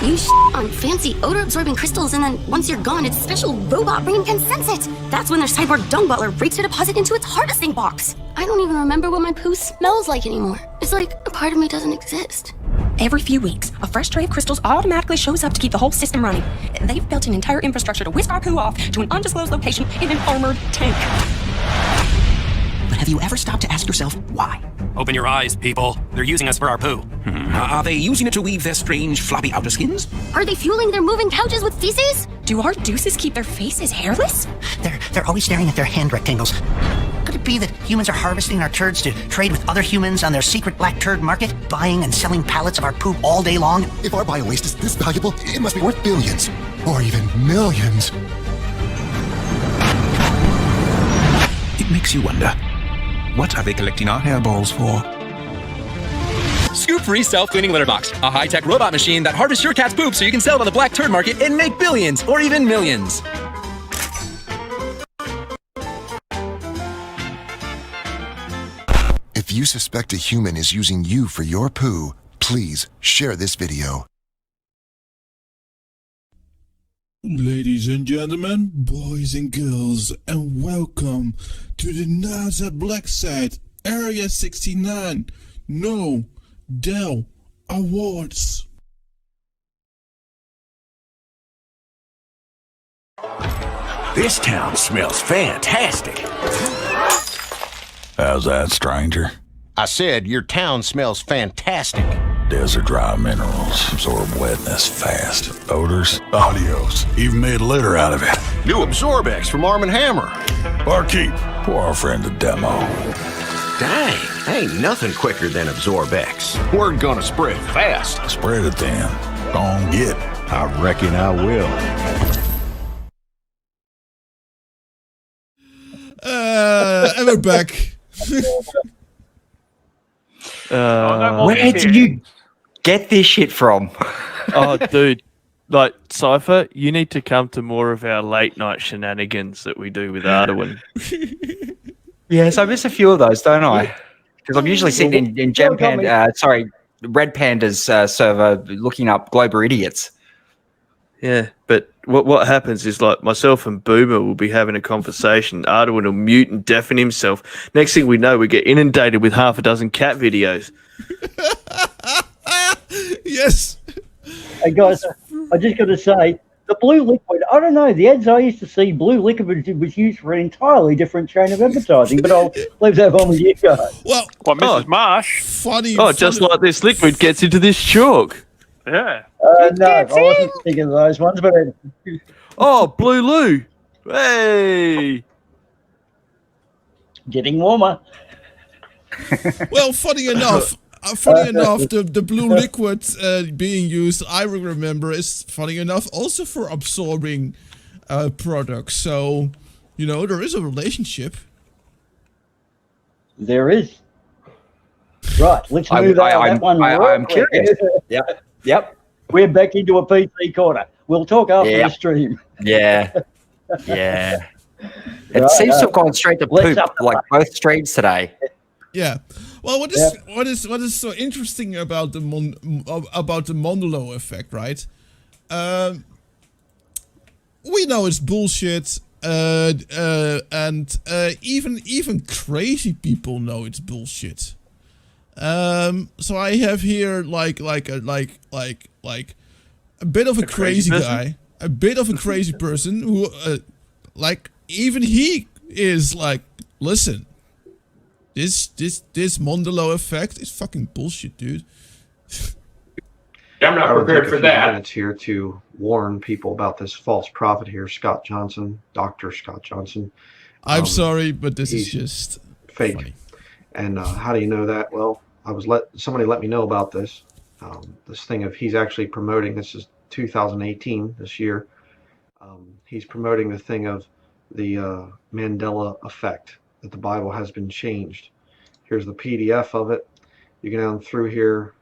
You on fancy odor-absorbing crystals, and then once you're gone, its special robot brain can sense it. That's when their cyborg dung butler breaks a deposit into its harvesting box. I don't even remember what my poo smells like anymore. It's like a part of me doesn't exist. Every few weeks, a fresh tray of crystals automatically shows up to keep the whole system running. They've built an entire infrastructure to whisk our poo off to an undisclosed location in an armored tank. But have you ever stopped to ask yourself why? Open your eyes, people. They're using us for our poo. Are they using it to weave their strange, floppy outer skins? Are they fueling their moving couches with feces? Do our deuces keep their faces hairless? They're always staring at their hand rectangles. Could it be that humans are harvesting our turds to trade with other humans on their secret black turd market, buying and selling pallets of our poop all day long? If our bio-waste is this valuable, it must be worth billions. Or even millions. It makes you wonder, what are they collecting our hairballs for? Scoop-free self-cleaning litter box. A high-tech robot machine that harvests your cat's poop so you can sell it on the black turd market and make billions or even millions. If you suspect a human is using you for your poo, please share this video. Ladies and gentlemen, boys and girls, and welcome to the NASA Blacksite Area 69 Dell Awards. This town smells fantastic. How's that, stranger? I said your town smells fantastic. Desert dry minerals absorb wetness fast. Odors, adios. Even made litter out of it. New Absorbex from Arm & Hammer. Barkeep, pour our friend a demo. Dang, ain't nothing quicker than Absorbex. Word gonna spread fast. Spread it then. Gon' get. I reckon I will. And we're back. Where did you get this shit from? Oh, dude. Like, CYPHER, you need to come to more of our late night shenanigans that we do with Arduin. Yes, I miss a few of those, don't I? Because I'm usually sitting in Red Panda's server looking up global idiots. Yeah, but what happens is, like, myself and Boomer will be having a conversation. Arduin will mute and deafen himself. Next thing we know, we get inundated with half a dozen cat videos. Yes. Hey guys, I just got to say, the blue liquid, I don't know, the ads I used to see, blue liquid was used for an entirely different chain of advertising, but I'll leave that one with you guys. Well, Mrs. Marsh. Funny. Just like this liquid gets into this chalk. Yeah. No, I wasn't thinking of those ones, but Oh, Blue Lou. Hey. Getting warmer. Well, funny enough, the blue liquid being used, I remember, is funny enough also for absorbing products. So, you know, there is a relationship. There is. Right, let's move that one. I'm curious. Yep. We're back into a PC corner. We'll talk after the stream. Yeah. It seems to have gone straight to poop, like both streams today. Yeah. Well, what is so interesting about the Mandela Effect, right? We know it's bullshit, and even crazy people know it's bullshit. So I have here like a bit of a crazy guy, a bit of a crazy person who, like, even he is like, listen, this Mandela Effect is fucking bullshit, dude. I'm not prepared for that. Minutes here to warn people about this false prophet here, Scott Johnson, Dr. Scott Johnson. I'm sorry, but this is just fake. Funny. And how do you know that? Well, somebody let me know about this. This thing of he's actually promoting. This is 2018, this year. He's promoting the thing of the Mandela Effect, that the Bible has been changed, Here's the PDF of it. You go down through here,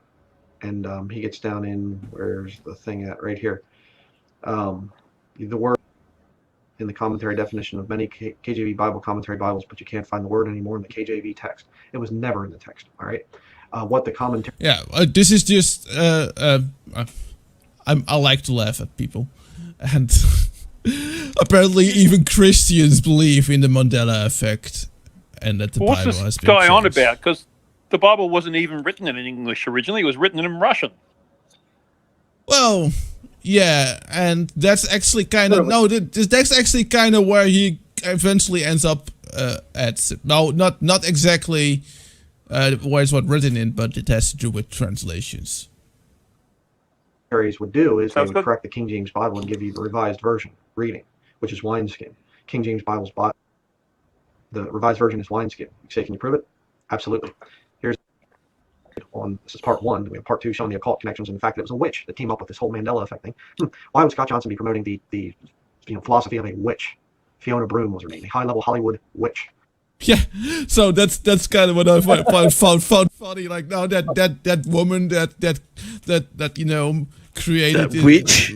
and he gets down in, where's the thing at? Right here. The word in the commentary definition of many KJV Bible commentary Bibles, but you can't find the word anymore in the KJV text. It was never in the text. All right. What the commentary? Yeah, this is just. I like to laugh at people, and apparently even Christians believe in the Mandela Effect, and that the Bible has been What's this guy on changed. about? Because the Bible wasn't even written in English originally; it was written in Russian. Well, yeah, and that's actually kind of that's actually kind of where he eventually ends up at. No, not exactly where it's written in, but it has to do with translations. Would do is they would correct the King James Bible and give you the revised version reading, which is wineskin. King James Bible's the revised version is wineskin. You say, can you prove it? Absolutely. Here's this is part 1. We have part 2 showing the occult connections and the fact that it was a witch that came up with this whole Mandela Effect thing. Why would Scott Johnson be promoting the philosophy of a witch? Fiona Broome was her name, a high-level Hollywood witch. Yeah, so that's kind of what I found funny. Like, now that woman that you know created that witch.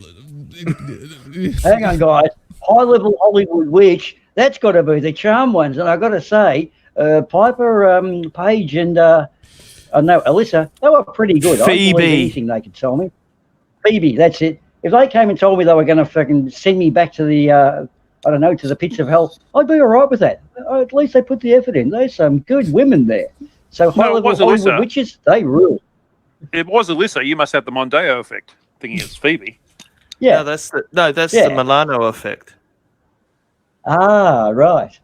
Hang on, guys. High-level Hollywood witch. That's got to be the charm ones. And I've got to say, Piper, Paige, and no, Alyssa, they were pretty good. I didn't believe anything they could tell me. Phoebe, that's it. If they came and told me they were going to fucking send me back to the, I don't know, to the pits of hell, I'd be all right with that. At least they put the effort in. There's some good women there. So high-level Hollywood witches, they rule. It was Alyssa. You must have the Mondeo Effect, thinking it's Phoebe. Yeah. No, that's the Milano Effect. Ah, right.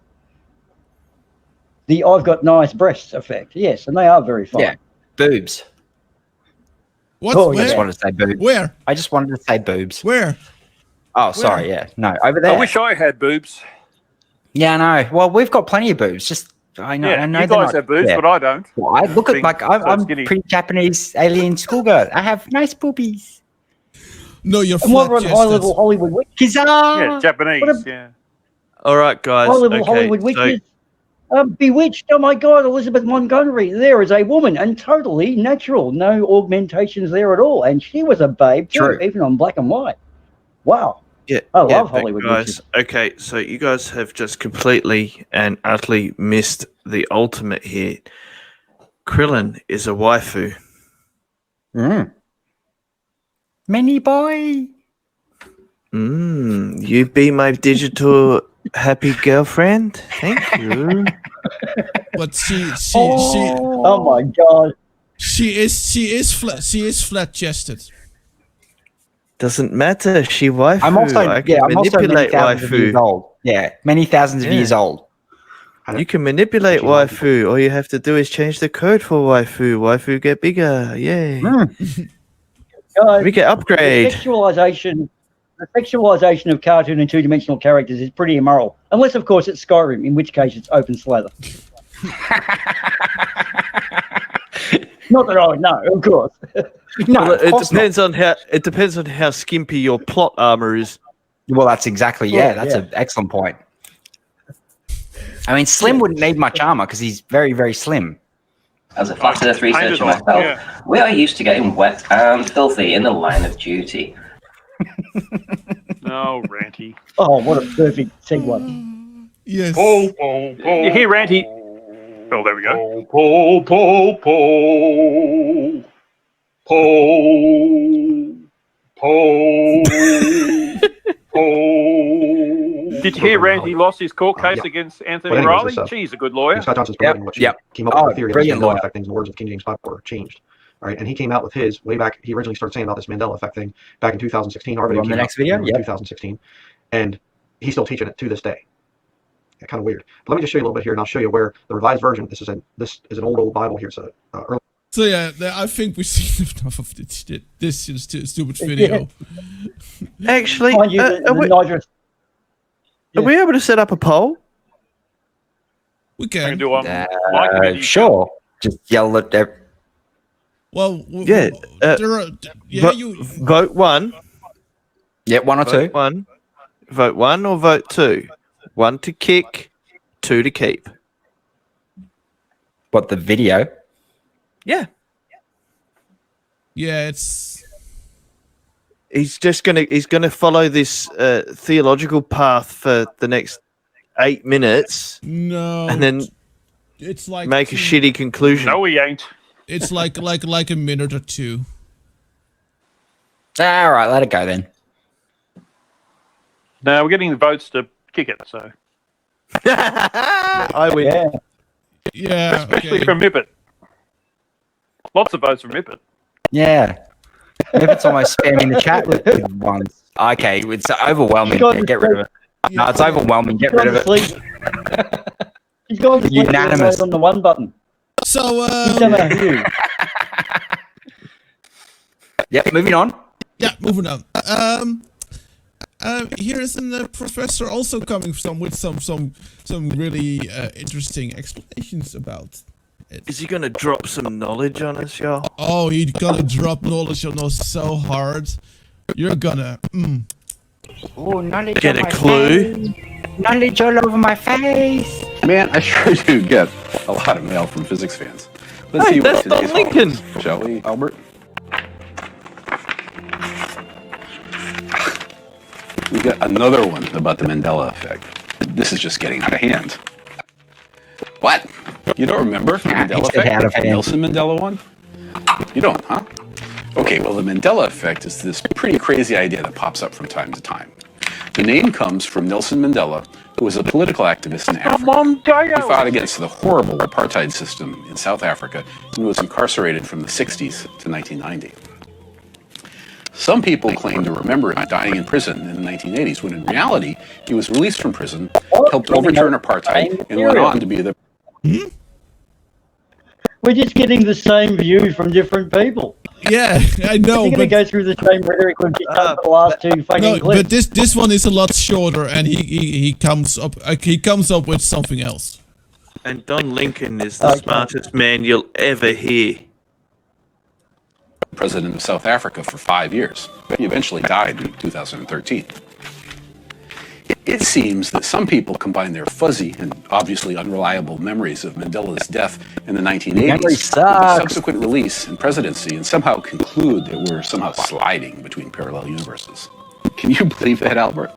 The I've got nice breasts effect. Yes, and they are very fine. Yeah, boobs. What? Oh, I just wanted to say boobs. Where? I just wanted to say boobs. Where? Oh, sorry. Yeah, no, over there. I wish I had boobs. Yeah, no. Well, we've got plenty of boobs. Just I know. Yeah, I know you they're guys not have boobs, there. but I don't. Well, I look at Being like I'm pretty Japanese alien schoolgirl. I have nice boobies. No, you're and what were high-level Hollywood witches? Yeah, Japanese. Yeah. All right, guys. High-level Hollywood witches. Bewitched. Oh my God, Elizabeth Montgomery. There is a woman, and totally natural. No augmentations there at all, and she was a babe too, even on black and white. Wow. Yeah, I love Hollywood guys. witches. Okay, so you guys have just completely and utterly missed the ultimate here. Krillin is a waifu. Mini boy. You be my digital happy girlfriend. Thank you. But she. Oh my God. She is flat chested. Doesn't matter. She waifu. I'm also I can I'm also many manipulate thousands of years waifu. old. Yeah, many thousands of years old. You can manipulate waifu. All you have to do is change the code for waifu. Waifu get bigger. Yay. We get upgrade. The sexualization of cartoon and two-dimensional characters is pretty immoral. Unless, of course, it's Skyrim, in which case it's open slather. Not that I would know, of course. No, Well, of course it depends on how skimpy your plot armor is. Well, that's exactly that's an excellent point. I mean, Slim wouldn't need much armor because he's very, very slim. As a flat earth researcher myself, we are used to getting wet and filthy in the line of duty. No, Ranty. Oh, what a perfect segue. Yes. You hear Ranty? Oh, there we go. Po, po, po. Po. Po. Po. Did you hear Ranty lost his court case against Anthony Well, Riley? anyways, She's a good lawyer. Scott Johnson's promoting what she came up with the theory of this Mandela Effect things. The words of King James Bible were changed. All right, and he came out with his way back. He originally started saying about this Mandela Effect thing back in 2016. Our video On the came next out video? in 2016, and he's still teaching it to this day. Yeah, kind of weird. But let me just show you a little bit here, and I'll show you where the revised version. This is an old Bible here. So early. So yeah, I think we've seen enough of this stupid video. Actually, are we able to set up a poll? We can. do Sure. Just yell at their. Well, yeah. Vote one. Yeah, one or two. Vote one or vote two. One to kick, two to keep. What, the video? Yeah. Yeah, it's... He's gonna follow this theological path for the next 8 minutes. No. And then it's like make a shitty conclusion. No, he ain't. It's like a minute or two. All right, let it go then. No, we're getting the votes to kick it, so. I win. Yeah. Especially from Mippet. Lots of votes from Mippet. Yeah. It's almost spamming the chat with good ones. Okay, it's overwhelming. Yeah, get rid of it. No, it's overwhelming. Get rid of it. He's gone to sleep. Unanimous on the one button. So, He's done a few. Yep, moving on. Yeah, moving on. Here is a professor also coming with some really interesting explanations about it. Is he gonna drop some knowledge on us, y'all? Oh, he's gonna drop knowledge on us so hard. You're gonna. Oh, knowledge. Get a clue. Knowledge all over my face. Man, I sure do get a lot of mail from physics fans. Let's Hey, see what that's Don today's Lincoln. holds, shall we, Albert? We got another one about the Mandela Effect. This is just getting out of hand. What? You don't remember the Mandela Effect? The Nelson Mandela one? You don't, huh? Okay, well, the Mandela Effect is this pretty crazy idea that pops up from time to time. The name comes from Nelson Mandela, who was a political activist in Africa. He fought against the horrible apartheid system in South Africa and was incarcerated from the 60s to 1990. Some people claim to remember him dying in prison in the 1980s, when in reality, he was released from prison, helped overturn apartheid, and went on to be the... We're just getting the same view from different people. Yeah, I know. You're going to go through the same rhetoric we've just done for the last two fucking No, clips. but this one is a lot shorter, and he comes up with something else. And Don Lincoln is the smartest man you'll ever hear. president of South Africa for 5 years. He eventually died in 2013. It seems that some people combine their fuzzy and obviously unreliable memories of Mandela's death in the 1980s with the subsequent release and presidency and somehow conclude that we're somehow sliding between parallel universes. Can you believe that, Albert?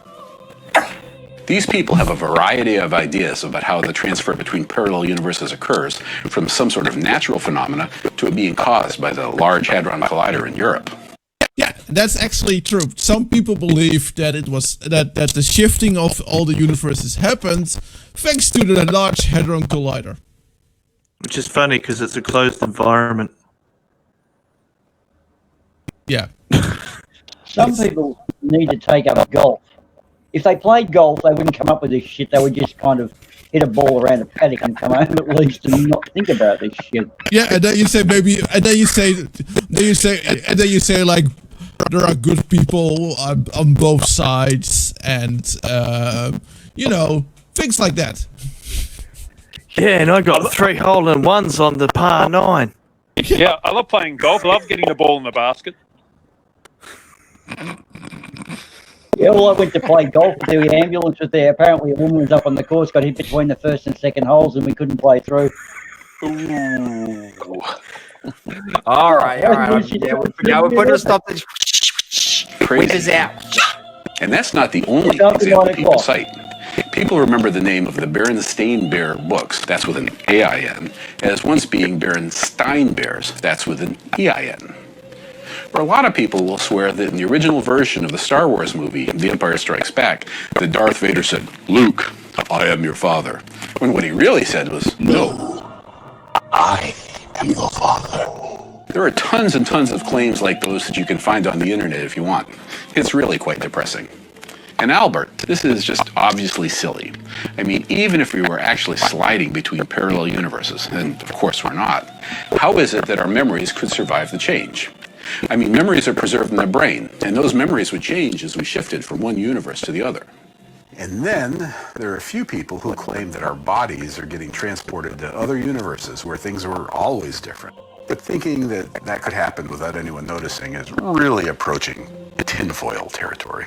These people have a variety of ideas about how the transfer between parallel universes occurs, from some sort of natural phenomena to it being caused by the Large Hadron Collider in Europe. Yeah, that's actually true. Some people believe that it was that the shifting of all the universes happened thanks to the Large Hadron Collider. Which is funny because it's a closed environment. Yeah. Some people need to take up golf. If they played golf, they wouldn't come up with this shit. They would just kind of hit a ball around a paddock and come home at least and not think about this shit. Yeah, and then you say and then you say like there are good people on both sides, and you know, things like that. Yeah, and I got 3 hole-in-ones on the par 9. Yeah, I love playing golf. I love getting the ball in the basket. Yeah, well, I went to play golf, but the ambulance was there. Apparently, a woman was up on the course, got hit between the first and second holes, and we couldn't play through. Ooh. All right. Yeah, we're going to stop this. Crazy. Is out. And that's not the only example people cite. People remember the name of the Berenstain Bear books, that's with an AIN, as once being Berenstain Bears, that's with an EIN. Or a lot of people will swear that in the original version of the Star Wars movie, The Empire Strikes Back, that Darth Vader said, "Luke, I am your father," when what he really said was, "No, I am your father." There are tons and tons of claims like those that you can find on the internet if you want. It's really quite depressing. And Albert, this is just obviously silly. I mean, even if we were actually sliding between parallel universes, and of course we're not, how is it that our memories could survive the change? I mean, memories are preserved in the brain, and those memories would change as we shifted from one universe to the other. And then there are a few people who claim that our bodies are getting transported to other universes where things were always different. But thinking that that could happen without anyone noticing is really approaching tinfoil territory.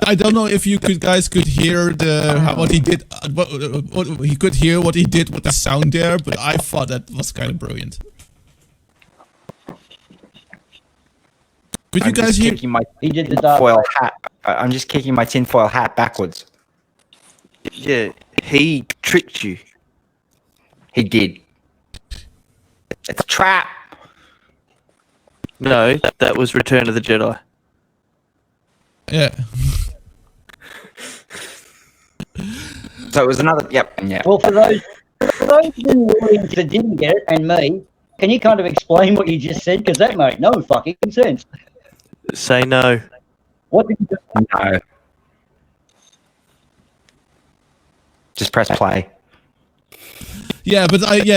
I don't know if you guys could hear what he did. He could hear what he did with the sound there, but I thought that was kind of brilliant. Could you guys hear? He did the dark Foil hat. I'm just kicking my tinfoil hat backwards. Yeah, he tricked you. He did. It's a trap. No, that was Return of the Jedi. Yeah. So it was another. Yep. Yeah. Well, for those in the audience that didn't get it, and me, can you kind of explain what you just said? Because that made no fucking sense. Say no. What did you do? No. Just press play. Yeah, but like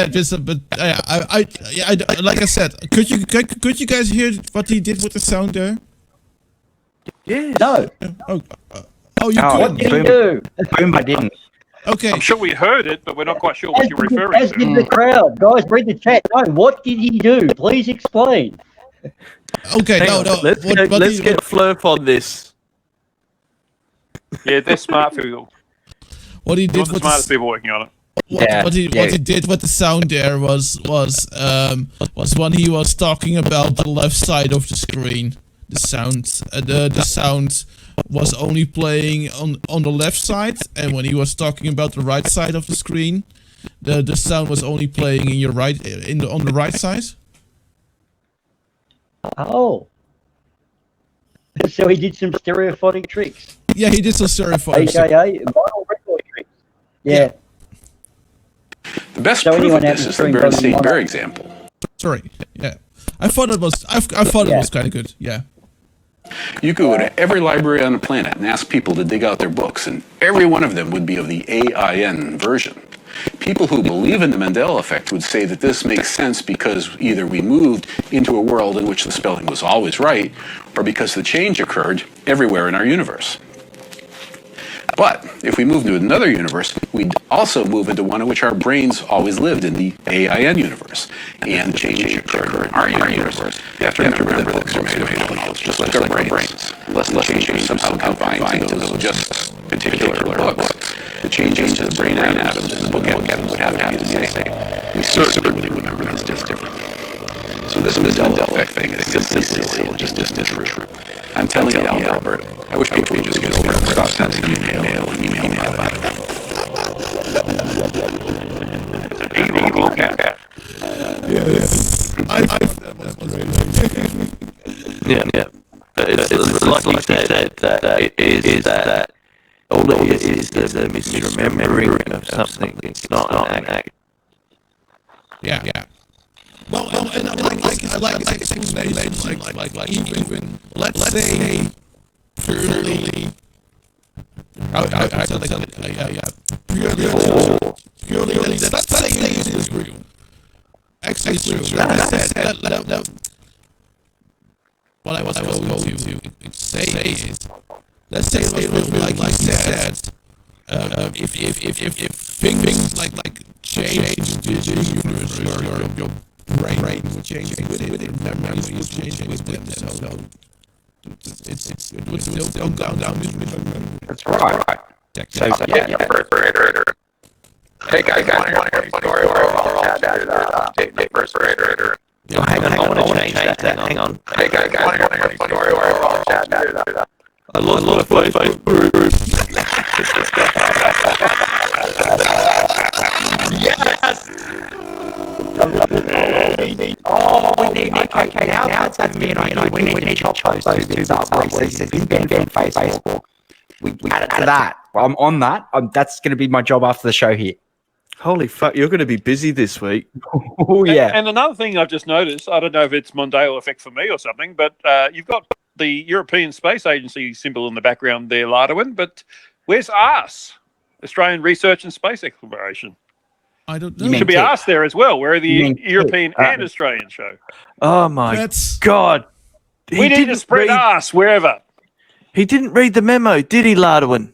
I said, could you guys hear what he did with the sound there? Yeah. No. You what did he do? Boom, I didn't. Okay. I'm sure we heard it, but we're not quite sure what you're referring As to. did the crowd. Guys, read the chat. No, what did he do? Please explain. Okay, Hang on, let's get Flurf on this. Yeah, they're smart people. What he did the with smartest people working on it. What he did with the sound there was when he was talking about the left side of the screen. The sound was only playing on the left side, and when he was talking about the right side of the screen, the sound was only playing on the right side. Oh. So he did some stereophonic tricks. Yeah, he did some stereophonic tricks. AKA vinyl record tricks. Yeah. The best proof of this is the Berenstain Bear example. Sorry. Yeah. I thought it was kind of good. Yeah. You could go to every library on the planet and ask people to dig out their books, and every one of them would be of the AIN version. People who believe in the Mandela Effect would say that this makes sense because either we moved into a world in which the spelling was always right, or because the change occurred everywhere in our universe. But if we move to another universe, we'd also move into one in which our brains always lived in the AIN universe, and the change occurred in our universe. You have to remember that books are made of molecules, just like our brains. Unless the change is somehow confined to those just particular books. The changes to the brain atoms and the book atoms would have to be the same. We certainly remember this just differently. So this Mandela Effect thing is simply silly, just true. I'm telling you, Albert, I wish people would just get over it and stop sending me mail and email me about it. It's a big evil cat. Yes. Yeah. But it's like you said, that it is that all it is the misremembering of something. It's not an act. Yeah. Well, and I like explanations, like even let's say purely. Purely. Let's say it is real. Actually, it's true. Like I said, what I was going to say is, let's say it was real, like you said. If things like change the universe, your brain would change with it, memories would change with them. So it would still go down. That's right. So yeah. Hey guys, want to hear a story where the first grader? Oh, hang on, I want to change that. Hang on. Hey guys, want to hear a story where I lost my Facebook group. Yes! Oh, we need okay, now that's me and I we need to chop those two bits up. It's been banned from Facebook. We add it to that. Well, I'm on that. That's going to be my job after the show here. Holy fuck, you're going to be busy this week. Oh, yeah. And another thing I've just noticed, I don't know if it's Mandela Effect for me or something, but you've got the European Space Agency symbol in the background there, Lardwin, but where's ARS? Australian Research and Space Exploration. I don't know. Should be asked there as well. Where are the European and Australian show? Oh my God. We need to spread ass wherever. He didn't read the memo, did he, Lardwin?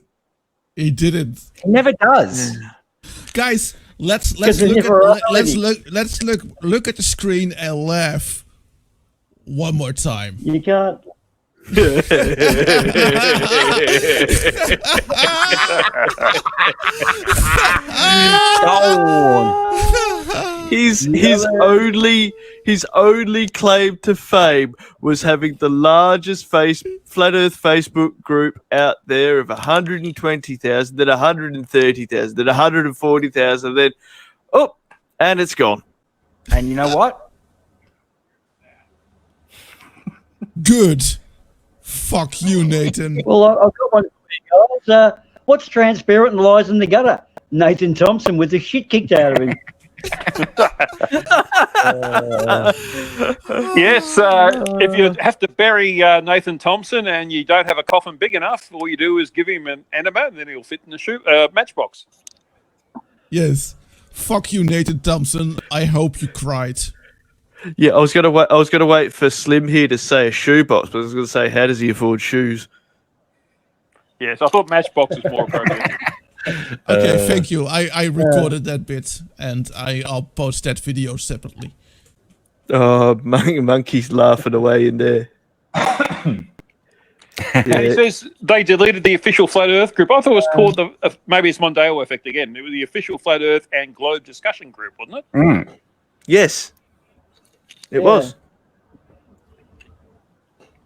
He didn't. He never does. Guys, let's look at the screen and laugh one more time. You can't. His only claim to fame was having the largest flat Earth Facebook group out there of 120,000, then 130,000, then 140,000, then and it's gone. And you know what? Good. Fuck you, Nathan. Well, I've got one for you guys. What's transparent and lies in the gutter? Nathan Thompson with the shit kicked out of him. Yes, if you have to bury Nathan Thompson and you don't have a coffin big enough, all you do is give him an enema and then he'll fit in the matchbox. Yes. Fuck you, Nathan Thompson. I hope you cried. Yeah, I was gonna wait for Slim here to say a shoebox, but I was gonna say, how does he afford shoes? Yes, I thought matchbox was more appropriate. Okay, thank you. I recorded that bit, and I'll post that video separately. Oh, monkey's laughing away in there. And he says they deleted the official Flat Earth group. I thought it was called maybe it's Mandela Effect again. It was the official Flat Earth and Globe discussion group, wasn't it? Mm. Yes, it was.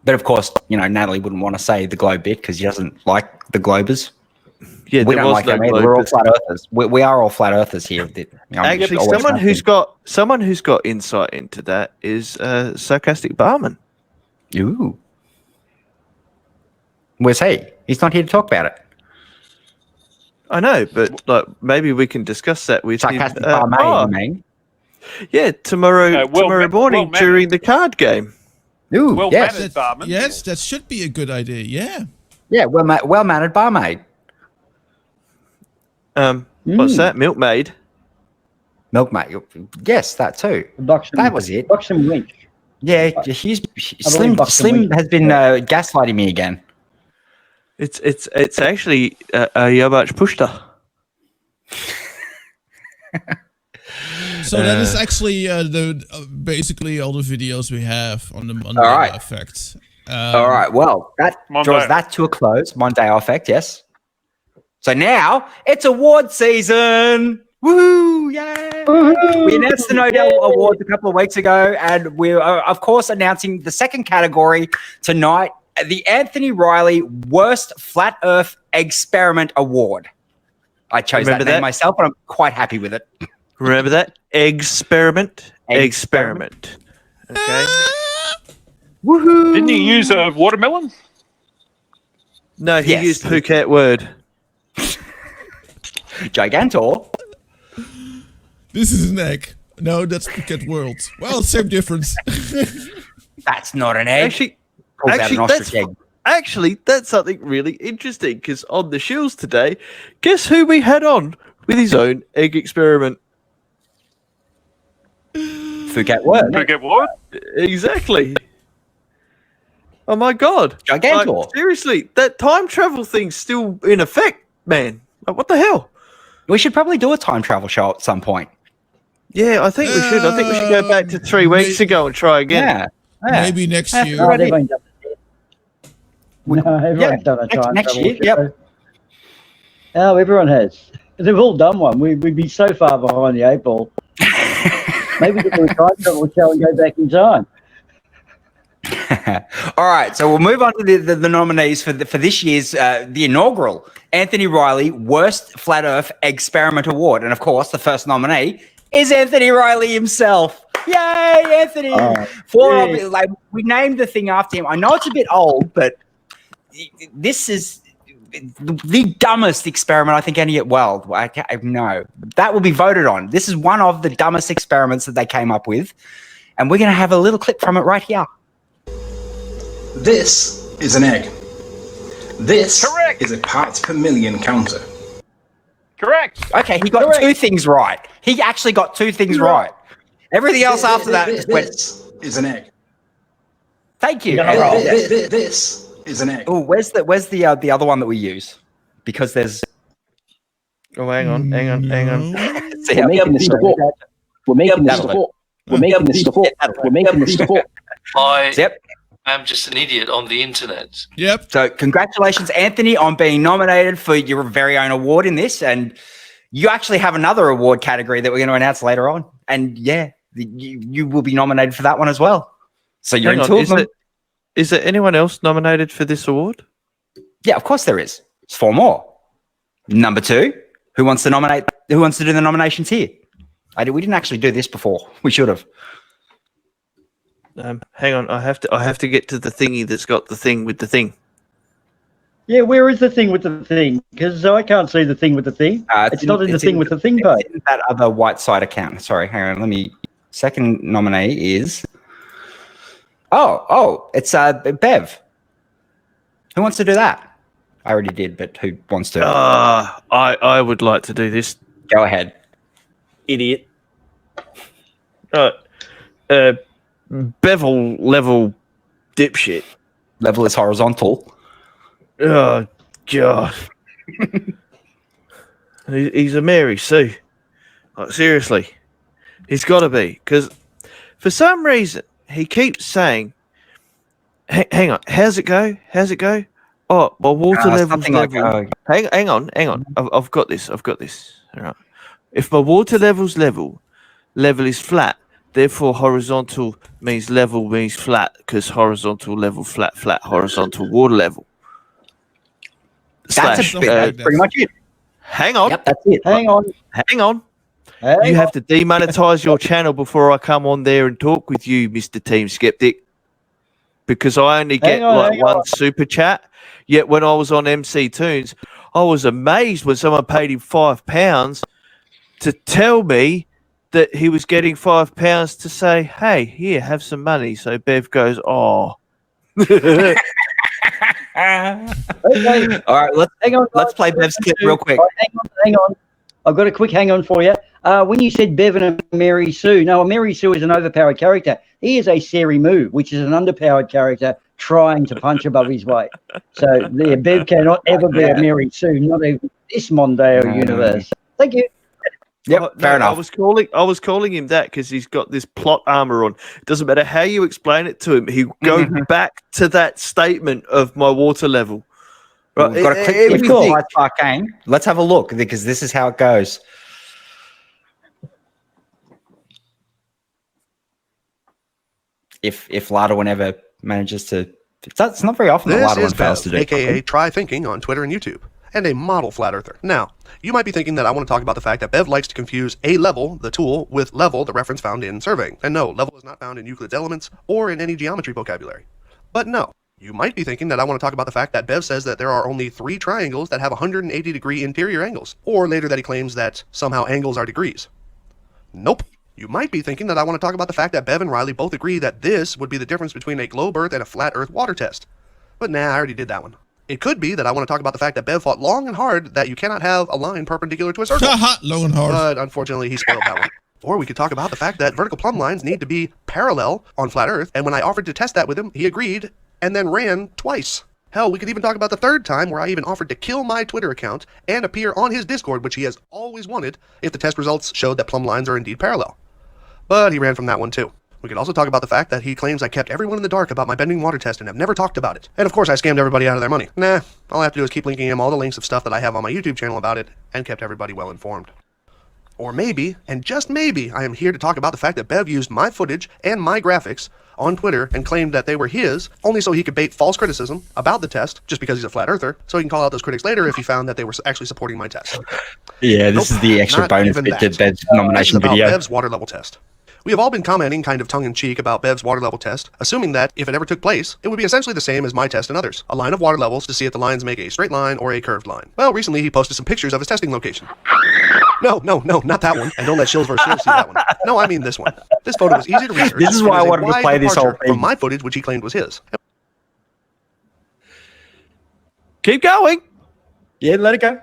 But of course, Natalie wouldn't want to say the globe bit because he doesn't like the globers. Yeah, we don't like them either. We're all flat earthers. We are all flat earthers here. Actually, someone who's got insight into that is Sarcastic Barman. Ooh. Where's he? He's not here to talk about it. I know, but maybe we can discuss that with Sarcastic him. Barman, you mean? Yeah, tomorrow morning during the card game. Ooh, yes. Yes, that should be a good idea. Yeah. Yeah, well-mannered barmaid. What's that? Milkmaid? Milkmaid. Yes, that too. That was it. Buxom Winch. Yeah, Slim has been gaslighting me again. It's actually a Yabach Pushta. So that is actually basically all the videos we have on the Mandela Effect. All right. Well, that draws that to a close. Mandela Effect. Yes. So now it's award season. Woohoo! Yay! Woo-hoo! We announced the Nobel Awards a couple of weeks ago, and we're of course announcing the second category tonight: the Anthony Riley Worst Flat Earth Experiment Award. I chose that name myself, and I'm quite happy with it. Remember that? Experiment. Okay. Woohoo! Didn't he use a watermelon? No, he used Phuket word. Gigantor. This is an egg. No, that's Phuket World. Well, same difference. That's not an egg. Actually, that's something really interesting because on the Shields today, guess who we had on with his own egg experiment? Phuket World. Phuket World? Exactly. Oh my God. Gigantor. Seriously, that time travel thing's still in effect, man. What the hell? We should probably do a time travel show at some point. Yeah, I think we should. I think we should go back to 3 weeks ago and try again. Yeah. Maybe next year. No, everyone's done a time next travel year. Yep. Oh, everyone has. They've all done one. We'd be so far behind the 8 ball. Maybe we can do a time travel show and go back in time. All right, so we'll move on to the nominees for this year's the inaugural Anthony Riley Worst Flat Earth Experiment Award, and of course, the first nominee is Anthony Riley himself. Yay, Anthony! We named the thing after him. I know it's a bit old, but this is the dumbest experiment I think any world. No, that will be voted on. This is one of the dumbest experiments that they came up with, and we're going to have a little clip from it right here. This is an egg. This is a parts per million counter. Correct. Okay, he got 2 things right. He actually got 2 things right. Everything else after that this is an egg. Thank you. This is an egg. Oh, where's the other one that we use? Because there's. Oh, hang on. We're making this stuff up. We're making this stuff up. Yep. I'm just an idiot on the internet. Yep. So congratulations, Anthony, on being nominated for your very own award in this. And you actually have another award category that we're going to announce later on. And yeah, you will be nominated for that one as well. So you're in two of them. Is there anyone else nominated for this award? Yeah, of course there is. It's 4 more. Number 2, who wants to nominate? Who wants to do the nominations here? We didn't actually do this before. We should have. Hang on, I have to get to the thingy that's got the thing with the thing. Yeah, where is the thing with the thing? Because I can't see the thing with the thing. It's not in the thing with the thing page. It's in that other white side account. Sorry, hang on. Second nominee is. It's Bev. Who wants to do that? I already did, but who wants to? I would like to do this. Go ahead. Idiot. Bevel level dipshit. Level is horizontal. Oh, God. He's a Mary Sue. Like, seriously. He's got to be. Because for some reason, he keeps saying, hang on, how's it go? Oh, my water level's level. Hang on. I've got this. All right. If my water level's level is flat, therefore horizontal means level means flat, because horizontal level, flat, horizontal water level. That's pretty much it. Hang on. Yep, that's it. Hang on. You have to demonetize your channel before I come on there and talk with you, Mr. Team Skeptic, because I only get one super chat. Yet when I was on MC Tunes, I was amazed when someone paid him £5 to tell me that he was getting £5 to say, "Hey, here, have some money." So Bev goes, "Oh." Okay. All right, let's play Bev's clip real quick. Hang on. I've got a quick hang on for you. When you said Bev and a Mary Sue, no, a Mary Sue is an overpowered character. He is a Seri Moo, which is an underpowered character trying to punch above his weight. So Bev cannot ever be a Mary Sue, not even this Mondeo universe. Thank you. Yep, fair enough. I was calling him that because he's got this plot armor on. It doesn't matter how you explain it to him, he'll go back to that statement of my water level. Right, we've got a quick clip. Arcane. Let's have a look, because this is how it goes. If Lada whenever manages to, it's not very often that Lada one fails to do. AKA Try Thinking on Twitter and YouTube, and a model flat earther. Now, you might be thinking that I want to talk about the fact that Bev likes to confuse a level, the tool, with level, the reference found in surveying. And no, level is not found in Euclid's Elements or in any geometry vocabulary. But no, you might be thinking that I want to talk about the fact that Bev says that there are only 3 triangles that have 180-degree interior angles, or later that he claims that somehow angles are degrees. Nope. You might be thinking that I want to talk about the fact that Bev and Riley both agree that this would be the difference between a globe Earth and a flat Earth water test. But nah, I already did that one. It could be that I want to talk about the fact that Bev fought long and hard that you cannot have a line perpendicular to a circle. Long and hard. But unfortunately, he spoiled that one. Or we could talk about the fact that vertical plumb lines need to be parallel on flat Earth, and when I offered to test that with him, he agreed and then ran twice. Hell, we could even talk about the 3rd time where I even offered to kill my Twitter account and appear on his Discord, which he has always wanted, if the test results showed that plumb lines are indeed parallel. But he ran from that one too. We could also talk about the fact that he claims I kept everyone in the dark about my bending water test and have never talked about it. And of course I scammed everybody out of their money. Nah, all I have to do is keep linking him all the links of stuff that I have on my YouTube channel about it, and kept everybody well informed. Or maybe, and just maybe, I am here to talk about the fact that Bev used my footage and my graphics on Twitter and claimed that they were his, only so he could bait false criticism about the test, just because he's a flat earther, so he can call out those critics later if he found that they were actually supporting my test. Yeah, this is the extra bonus bit to Bev's nomination video. Bev's water level test. We have all been commenting kind of tongue-in-cheek about Bev's water level test, assuming that, if it ever took place, it would be essentially the same as my test and others. A line of water levels to see if the lines make a straight line or a curved line. Well, recently he posted some pictures of his testing location. No, not that one. And don't let Shills vs. Shills see that one. No, I mean this one. This photo was easy to research. This is why I wanted to play this whole thing. From my footage, which he claimed was his. Keep going. Yeah, let it go.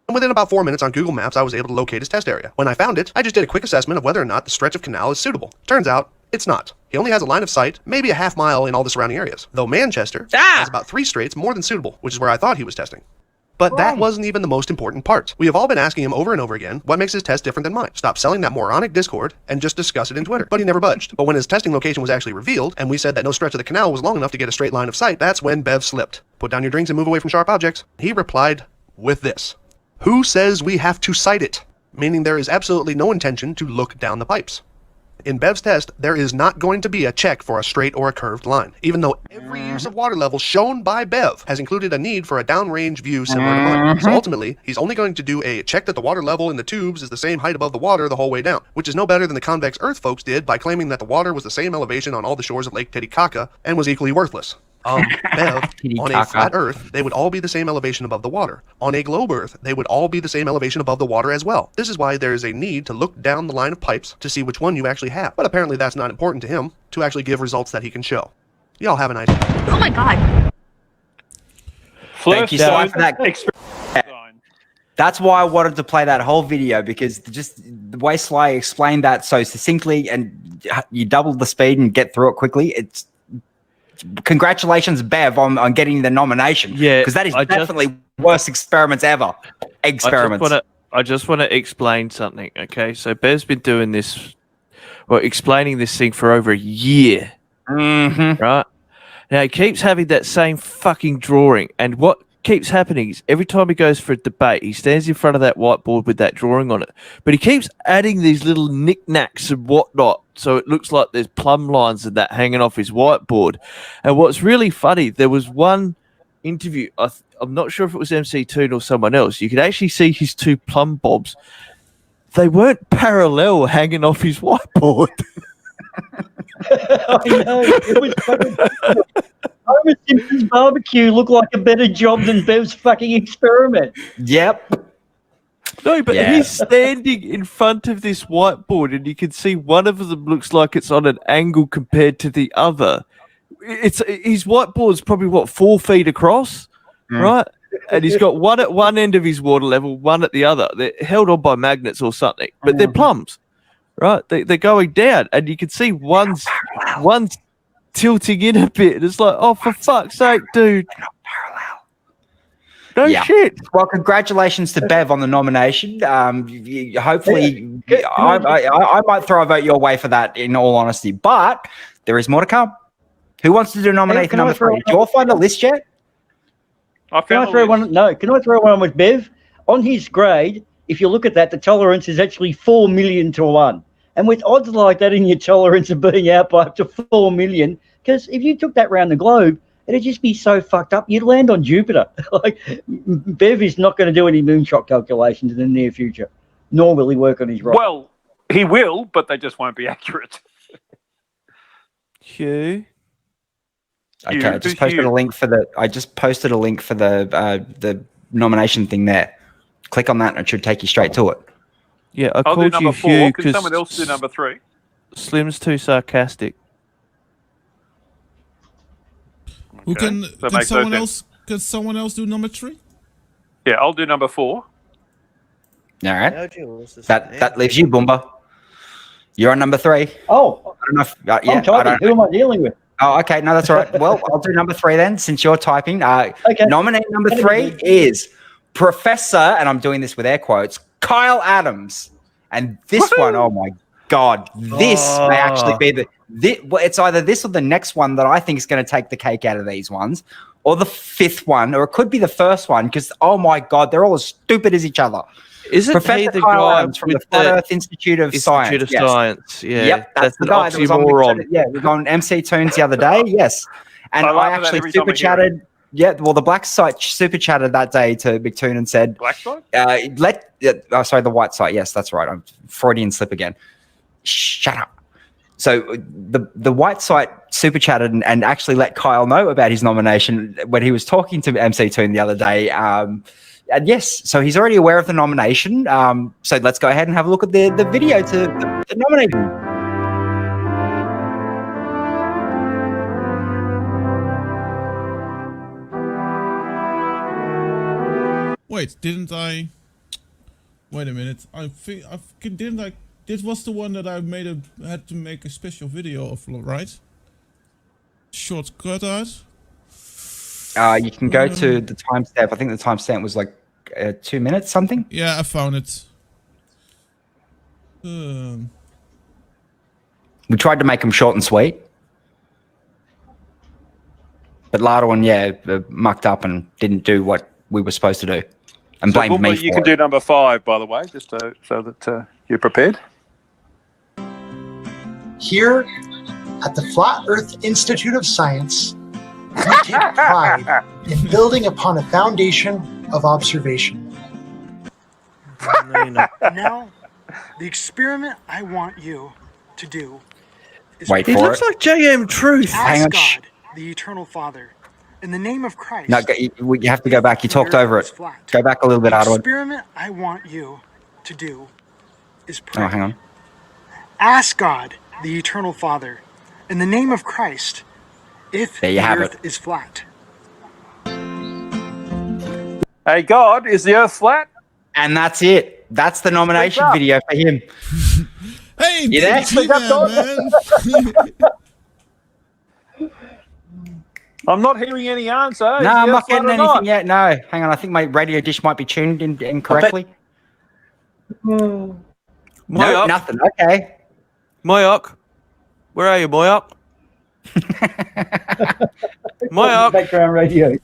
And within about 4 minutes on Google Maps, I was able to locate his test area. When I found it, I just did a quick assessment of whether or not the stretch of canal is suitable. Turns out, it's not. He only has a line of sight, maybe a half mile in all the surrounding areas. Though Manchester has about 3 straights more than suitable, which is where I thought he was testing. But that wasn't even the most important part. We have all been asking him over and over again, what makes his test different than mine? Stop selling that moronic Discord and just discuss it in Twitter. But he never budged. But when his testing location was actually revealed, and we said that no stretch of the canal was long enough to get a straight line of sight, that's when Bev slipped. Put down your drinks and move away from sharp objects. He replied with this. Who says we have to sight it? Meaning there is absolutely no intention to look down the pipes. In Bev's test, there is not going to be a check for a straight or a curved line, even though every use of water level shown by Bev has included a need for a downrange view similar to mine. So ultimately, he's only going to do a check that the water level in the tubes is the same height above the water the whole way down, which is no better than the convex Earth folks did by claiming that the water was the same elevation on all the shores of Lake Titicaca and was equally worthless. Bev, on a flat Earth, they would all be the same elevation above the water. On a globe Earth, they would all be the same elevation above the water as well. This is why there is a need to look down the line of pipes to see which one you actually have. But apparently that's not important to him to actually give results that he can show. Y'all have a nice day. Oh my god. Thank you so much for that. That's why I wanted to play that whole video, because just the way Sly explained that so succinctly, and you doubled the speed and get through it quickly. It's congratulations, Bev, on getting the nomination. Yeah, because that is definitely worst experiments ever. Experiments. I just want to explain something. Okay, so Bev's been doing this, well, explaining this thing for over a year. Right now, he keeps having that same fucking drawing, and what keeps happening is every time he goes for a debate, he stands in front of that whiteboard with that drawing on it, but he keeps adding these little knickknacks and whatnot, so it looks like there's plumb lines and that hanging off his whiteboard. And what's really funny, there was one interview, I'm not sure if it was MC Toon or someone else, you could actually see his two plumb bobs. They weren't parallel hanging off his whiteboard. I know, it was fucking Homer Simpson's barbecue looked like a better job than Bev's fucking experiment. Yep. No, but he's standing in front of this whiteboard, and you can see one of them looks like it's on an angle compared to the other. His whiteboard's probably, what, 4 feet across, right? And he's got one at one end of his water level, one at the other. They're held on by magnets or something, but they're plums, right? They're going down, and you can see one's tilting in a bit. And it's like, oh, for fuck's sake, dude. No shit. Well, congratulations to Bev on the nomination. Hopefully, I might throw a vote your way for that, in all honesty. But there is more to come. Who wants to do nomination number 3? Did you all find the list yet? Can I throw one on with Bev? On his grade, if you look at that, the tolerance is actually 4 million to 1. And with odds like that in your tolerance of being out by up to 4 million, because if you took that around the globe, it'd just be so fucked up. You'd land on Jupiter. Like, Bev is not going to do any moonshot calculations in the near future, nor will he work on his rocket. Well, he will, but they just won't be accurate. Hugh. Okay, I just posted a link for the nomination thing there. Click on that and it should take you straight to it. Yeah, I'll do called number you 4. Hugh Can someone else do number 3? Slim's too sarcastic. Who can someone else do number 3? Yeah, I'll do number 4. All right. That leaves you, Boomba. You're on number 3. Oh, I don't know if, I'm typing. Who am I dealing with? Oh, okay. No, that's all right. Well, I'll do number 3 then, since you're typing. Okay. Nominee number 3 is Professor, and I'm doing this with air quotes, Kyle Adams. And this one, oh my God, this may actually be it's either this or the next one that I think is going to take the cake out of these ones, or the 5th one, or it could be the first one, because, oh my God, they're all as stupid as each other. Isn't Professor he the Kyle guy Adams from the Flat Earth Institute of Science? Science, yeah. Yep, that's the guy that was on. We got on MC Tunes the other day, yes. And I actually super chatted. Yeah, well, the Blacksite super chatted that day to McToon and said, Blacksite? Sorry, the White Site. Yes, that's right. I'm Freudian slip again. Shut up. So the White Site super chatted and actually let Kyle know about his nomination when he was talking to MC Toon the other day. And yes, so he's already aware of the nomination. So let's go ahead and have a look at the video to the nomination. Wait, didn't I? Wait a minute. This was the one that I had to make a special video of, right? Shortcut out. You can go to the timestamp. I think the timestamp was like 2 minutes something. Yeah, I found it. We tried to make them short and sweet. But Lardwin, mucked up and didn't do what we were supposed to do. And blamed me for You can do number 5, by the way, just so that you're prepared. Here at the Flat Earth Institute of Science, we take pride in building upon a foundation of observation. Now, the experiment I want you to do is Wait He for looks it. like JM Truth. ask God, the eternal Father, in the name of Christ. No, you have to go back. You talked over it. Go back a little bit, The Ardwin. experiment I want you to do is pray. Oh, hang on. Ask God, the eternal Father, in the name of Christ, if There you the have earth it. is flat. Hey, God, is the Earth flat? And that's it. That's the nomination video for him. Hey, you there? I'm not hearing any answer. No, I'm not getting anything yet. No, hang on. I think my radio dish might be tuned in incorrectly. No, Moyoc. nothing. Okay. Moyoc. Where are you, Moyoc? Moyoc. Background radio.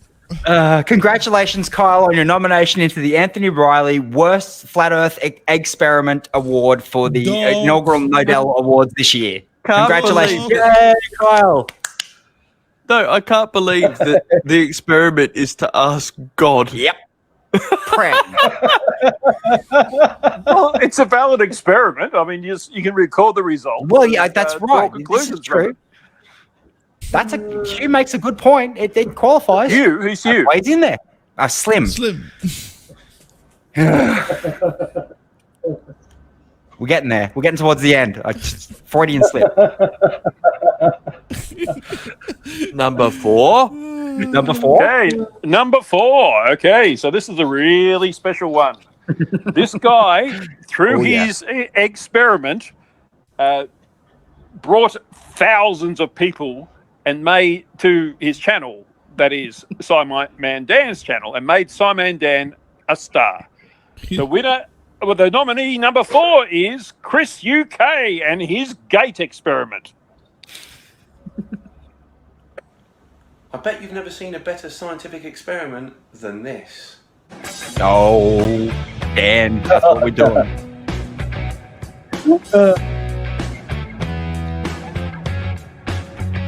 Congratulations, Kyle, on your nomination into the Anthony Riley Worst Flat Earth Experiment Award for the inaugural Nobel Awards this year. Congratulations. believe Yay, Kyle. No, I can't believe that the experiment is to ask God. Yep. Well, it's a valid experiment. I mean, you can record the results. Well, yeah, that's right. Draw This is conclusions from true. it. Hugh makes a good point. It qualifies. Hugh? Who's Hugh? That's why he's in there. Slim. Slim. We're getting there. We're getting towards the end. Freudian slip. Number 4. Number 4. Okay, number 4. Okay, so this is a really special one. This guy, through his experiment, brought thousands of people and made to his channel, that is Simon Dan's channel, and made Simon Dan a star. The winner, well, the nominee number 4 is Chris UK and his gate experiment. I bet you've never seen a better scientific experiment than this. Oh, Dan, that's what we're doing.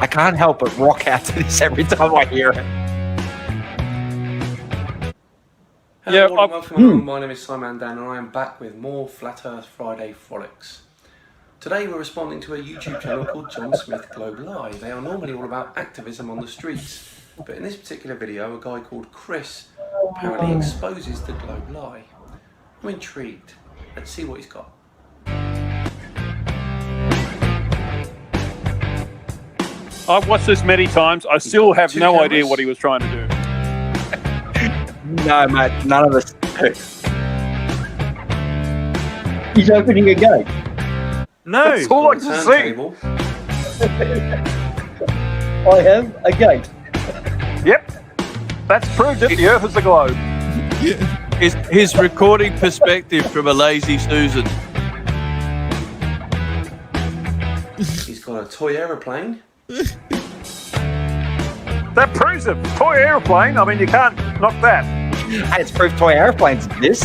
I can't help but rock out to this every time I hear it. Hello, all, and welcome. My name is Simon Dan, and I am back with more Flat Earth Friday frolics. Today we're responding to a YouTube channel called John Smith Globe Live. They are normally all about activism on the streets, but in this particular video, a guy called Chris apparently exposes the Globe lie. I'm intrigued. Let's see what he's got. I've watched this many times. I still have no idea what he was trying to do. No, mate, none of us do. He's opening a gate. No. That's all I can see. I have a gate. Yep. That's proved it. The Earth is a globe. His recording perspective from a lazy Susan. He's got a toy aeroplane. That proves it. Toy aeroplane. I mean, you can't knock that. Hey, it's proof toy airplanes exist.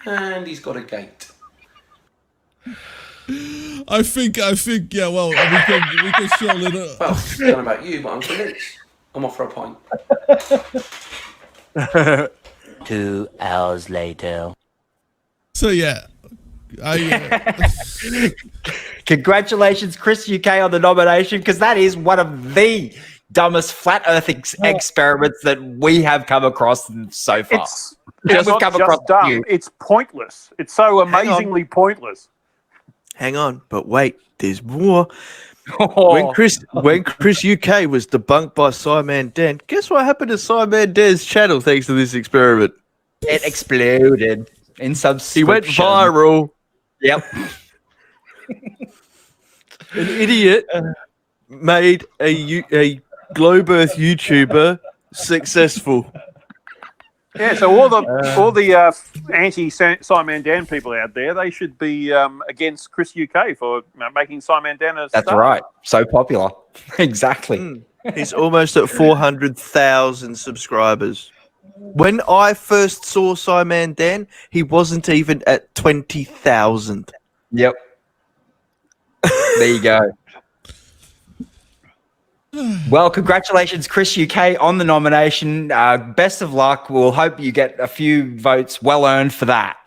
And he's got a gate. I think, yeah, well, we can show a little. Well, I don't know about you, but I'm convinced. I'm off for a pint. 2 hours later. So, yeah. Congratulations, Chris UK, on the nomination, because that is one of the dumbest flat Earth experiments that we have come across so far. It's not just dumb. It's pointless. It's so amazingly pointless. Hang on, but wait, there's more. When Chris UK was debunked by Simon Dan, guess what happened to Simon Dan's channel thanks to this experiment? It exploded in subscription. He went viral. Yep. An idiot made a globe Earth YouTuber successful. Yeah, so all the anti-Simon Dan people out there, they should be against Chris UK for making Simon Dan a That's star. right. So popular. Exactly. He's almost at 400,000 subscribers. When I first saw Simon Dan, he wasn't even at 20,000. Yep. There you go. Well, congratulations, Chris UK, on the nomination. Best of luck. We'll hope you get a few votes well earned for that.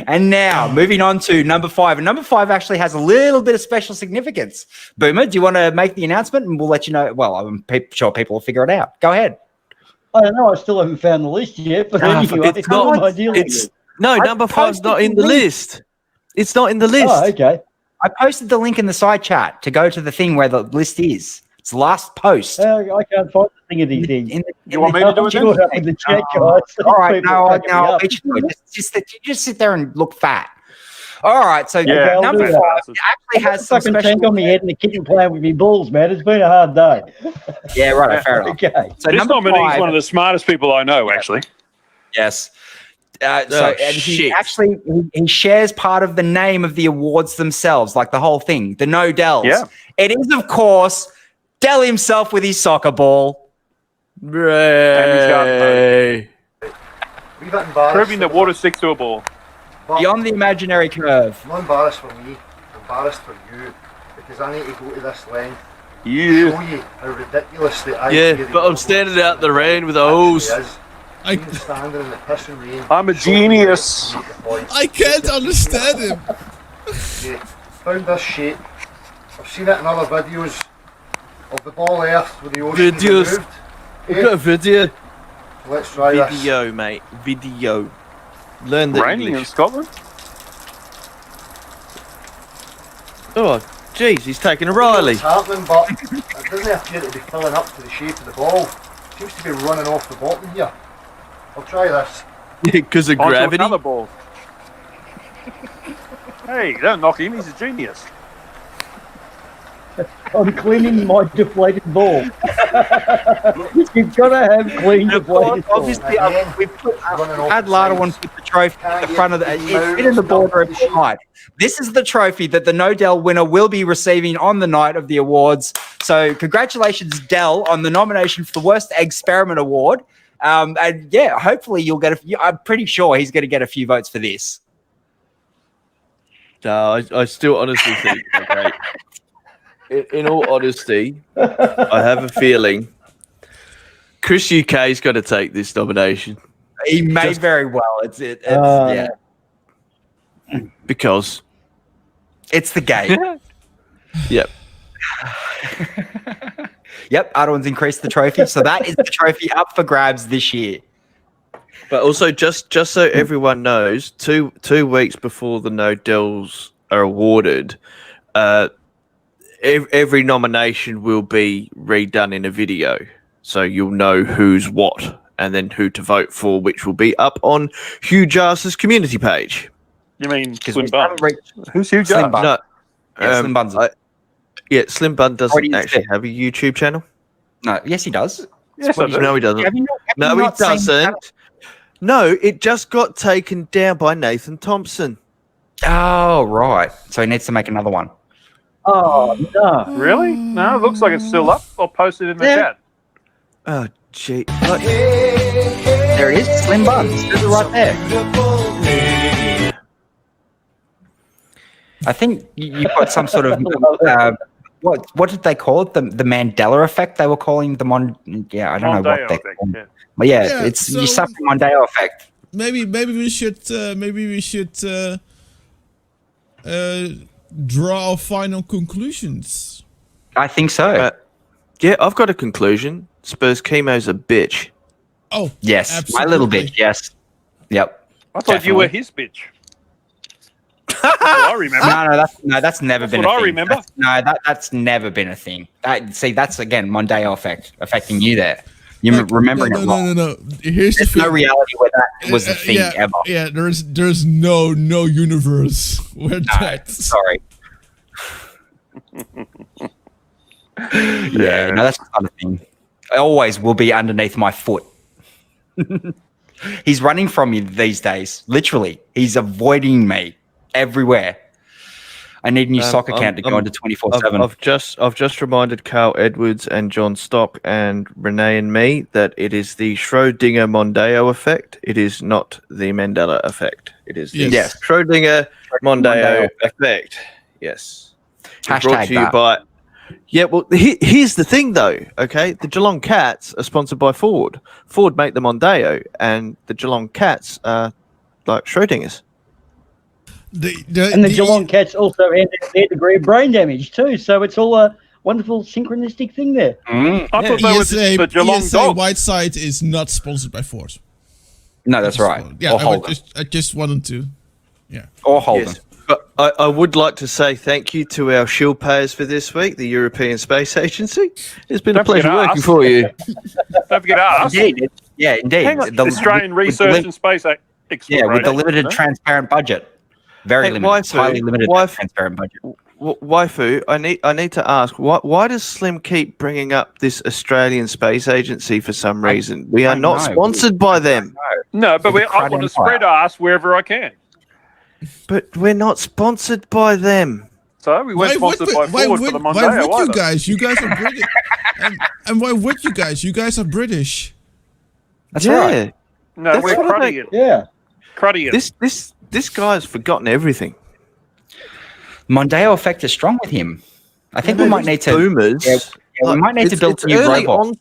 And now, moving on to number 5. And number 5 actually has a little bit of special significance. Boomer, do you want to make the announcement? And we'll let you know. Well, I'm sure people will figure it out. Go ahead. I don't know. I still haven't found the list yet. But anyway, it's not. Number 5's not in the list. It's not in the list. Oh, okay. I posted the link in the side chat to go to the thing where the list is. It's the last post. I can't find the thing of these things. You want me to do it then? In the chat, guys. All right, I'll let you do it. Just sit there and look fat. All right, so number 5 actually has some fucking special... tank on my head in the kitchen playing with me balls, man. It's been a hard day. Yeah, right, fair enough. Okay. So this number nominee's 5, one of the smartest people I know, actually. Yes. He actually he shares part of the name of the awards themselves, like the whole thing, the no Dells. Yeah. It is, of course, Dell himself with his soccer ball. Ray. Proving that water sticks to a ball. Beyond the imaginary curve. I'm not embarrassed for me, I'm embarrassed for you, because I need to go to this length Yeah. to show you how ridiculous the idea Yeah, but I'm standing out in the rain with a hose. Standing in the pissing rain. I'm a genius. I can't understand him. Yeah, found this shit. I've seen it in other videos of the ball earth with the ocean Videos. removed. We've got a video. Let's try this. Video, mate. Video. Learn the Raining in English. Scotland? Oh, jeez, he's taking a Riley. It's happening, but it doesn't appear to be filling up to the shape of the ball. It seems to be running off the bottom here. I'll try this. Because of Onto gravity. another ball. Hey, don't knock him, he's a genius. I'm cleaning my deflated ball. You've got to have clean deflated balls. Obviously, we've had Lada one put the trophy at the front of the... It's been in the border every night. This is the trophy that the No Dell winner will be receiving on the night of the awards. So congratulations, Dell, on the nomination for the Worst Experiment Award. And yeah, hopefully you'll get a few... I'm pretty sure he's going to get a few votes for this. No, I still honestly think, okay, in all honesty, I have a feeling Chris UK's got to take this nomination. He may very well. Yeah. Because it's the game. Yep. Yep, Ardoin's increased the trophy, so that is the trophy up for grabs this year. But also, just so everyone knows, two weeks before the No Dells are awarded, every nomination will be redone in a video, so you'll know who's what and then who to vote for, which will be up on Hugh Jarvis's community page. You mean Slim Bun? Who's Hugh Slim Jarvis? Bun. No, Yeah, Slim Bun's Slim Bun doesn't actually have a YouTube channel. No, yes, he does. Yes, I do. No, he doesn't. Have you No, he not seen doesn't. No, it just got taken down by Nathan Thompson. Oh, right. So he needs to make another one. Oh, no. Really? No, it looks like it's still up. I'll post it in the chat. Oh, gee. There it is, Slim Bun. It's right there. I think you put some sort of what did they call it? The Mandela Effect. They were calling the I don't know what they call it. But yeah, it's you suffer Mandela Effect. Maybe we should draw final conclusions. I think so. Yeah, I've got a conclusion. Spurs Chemo's a bitch. Oh, yes, absolutely. my little bitch. Yes, yep. I thought you were his bitch. That's what I remember. No, that's never been. What a thing. I remember. That's never been a thing. That's again Mondale effect affecting you there. You're remembering it wrong. No. Here's There's no reality where that was a thing ever. Yeah, there's no universe where that. Sorry. Yeah, no, that's the kind of thing. I always will be underneath my foot. He's running from me these days. Literally, he's avoiding me everywhere. I need a new soccer account to go into 24/7. I've just reminded Carl Edwards and John Stock and Renee and me that it is the Schrödinger Mondeo effect. It is not the Mandela effect. It is the Schrödinger Mondeo effect. Yes. Hashtag brought to you by. Yeah, well, here's the thing, though. Okay, the Geelong Cats are sponsored by Ford. Ford make the Mondeo, and the Geelong Cats are like Schrödingers. And the Geelong Cats also had their degree of brain damage too, so it's all a wonderful synchronistic thing there. I thought that was the Geelong ESA Dog. Whiteside is not sponsored by Ford. No, that's right. Yeah, Or I just wanted to. Yeah. Or Holden. Yes. But I would like to say thank you to our shield payers for this week, the European Space Agency. It's been a pleasure working for you. Don't forget us. Indeed. Yeah, indeed. Hang on. Australian Research and Space Exploration. Yeah, with the limited transparent budget. Very limited. Highly limited transparent budget. Waifu, I need to ask, why does Slim keep bringing up this Australian Space Agency for some reason? We are not sponsored by them. No, but I want to spread us wherever I can. But we're not sponsored by them. So we weren't sponsored by Ford for the Mondeo. Why would you guys? You guys are British. and why would you guys? You guys are British. That's right. No, we're Cruddian. Yeah. Cruddian. This guy's forgotten everything. Mondeo effect is strong with him. I think we might need to. Boomers. Yeah, we might need to build a new robot.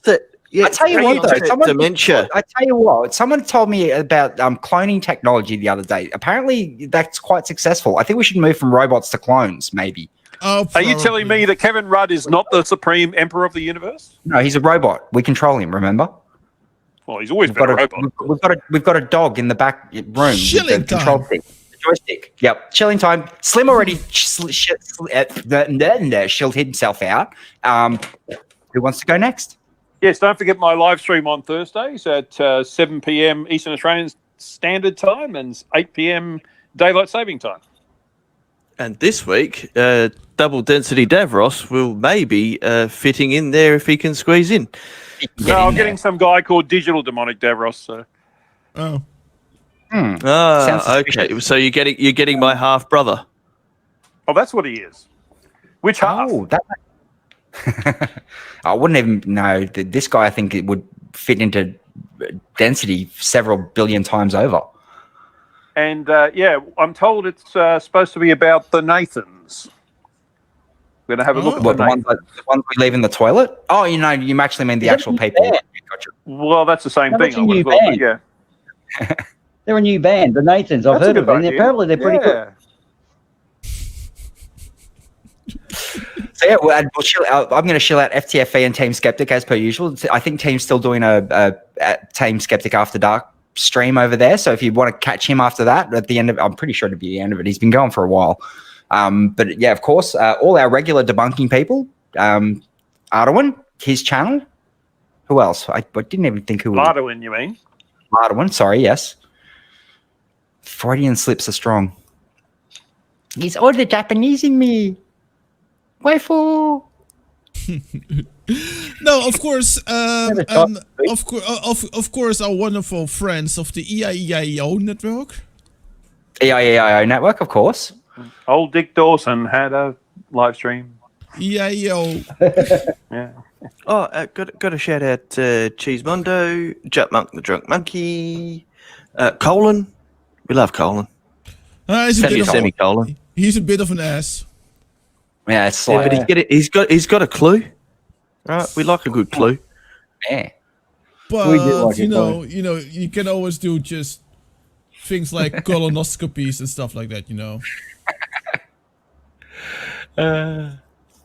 Yeah, I tell you what, though, dementia. I tell you what, someone told me about cloning technology the other day. Apparently, that's quite successful. I think we should move from robots to clones, maybe. Oh, are you telling me that Kevin Rudd is not the supreme emperor of the universe? No, he's a robot. We control him. Remember? Well, he's always been a robot. We've got a dog in the back room. Chilling control thing. Joystick. Yep. Chilling time. Slim already shilled himself out. Who wants to go next? Yes, don't forget my live stream on Thursdays at 7 p.m. Eastern Australian Standard Time and 8 p.m. Daylight Saving Time. And this week, double density Davros will maybe fitting in there if he can squeeze in. No, I'm getting some guy called Digital Demonic Davros. So. Oh. Okay. So you're getting my half brother. Oh, that's what he is. Which half? Oh, that. I wouldn't even know. This guy, I think, it would fit into density several billion times over. And I'm told it's supposed to be about the Nathans. We're going to have a look at the ones we leave in the toilet. Oh, you actually mean the actual people. Gotcha. Well, that's the same thing. A new band. Yeah. They're a new band, the Nathans. I've heard of them. Apparently, they're pretty good. So yeah, I'm going to shill out FTFE and Team Skeptic as per usual. I think Team's still doing a Team Skeptic After Dark stream over there. So if you want to catch him after that, at the end of, I'm pretty sure it'll be the end of it. He's been going for a while. But yeah, of course, all our regular debunking people, Arduin, his channel. Who else? I didn't even think who. Arduin, you mean? Arduin, sorry, yes. Freudian slips are strong. He's all the Japanese in me. Waifu. No, of course, of course, our wonderful friends of the EIEIO network. EIEIO network, of course. Old Dick Dawson had a live stream. EIEIO. Yeah. Oh, got a shout out to Cheese Mondo, Jutmonk the Drunk Monkey, Colin. We love Colin. He's a semicolon. He's a bit of an ass. Yeah, it's like, but he's got a clue. Right, we like a good clue. Yeah. But you can always do just things like colonoscopies and stuff like that,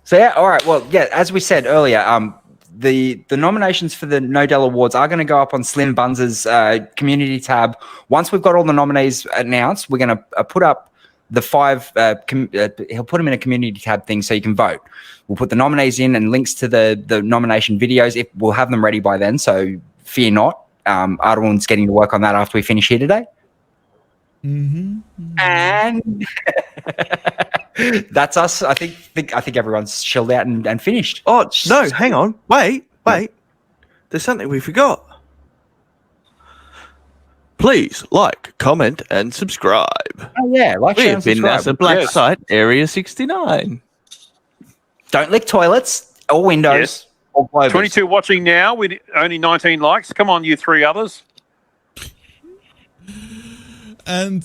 So yeah, all right. Well, yeah, as we said earlier, the nominations for the Nodell Awards are going to go up on Slim Buns' community tab. Once we've got all the nominees announced, we're going to put up the 5. He'll put them in a community tab thing so you can vote. We'll put the nominees in and links to the nomination videos. We'll have them ready by then, so fear not. Arduin's getting to work on that after we finish here today. Mm-hmm. And That's us. I think everyone's chilled out and finished. Oh no, hang on. Wait. There's something we forgot. Please like, comment, and subscribe. Oh yeah, like, share, and We've been subscribe. NASA Blacksite Area 69. Don't lick toilets or windows. Yes. Or globes. 22 watching now with only 19 likes. Come on, you three others. And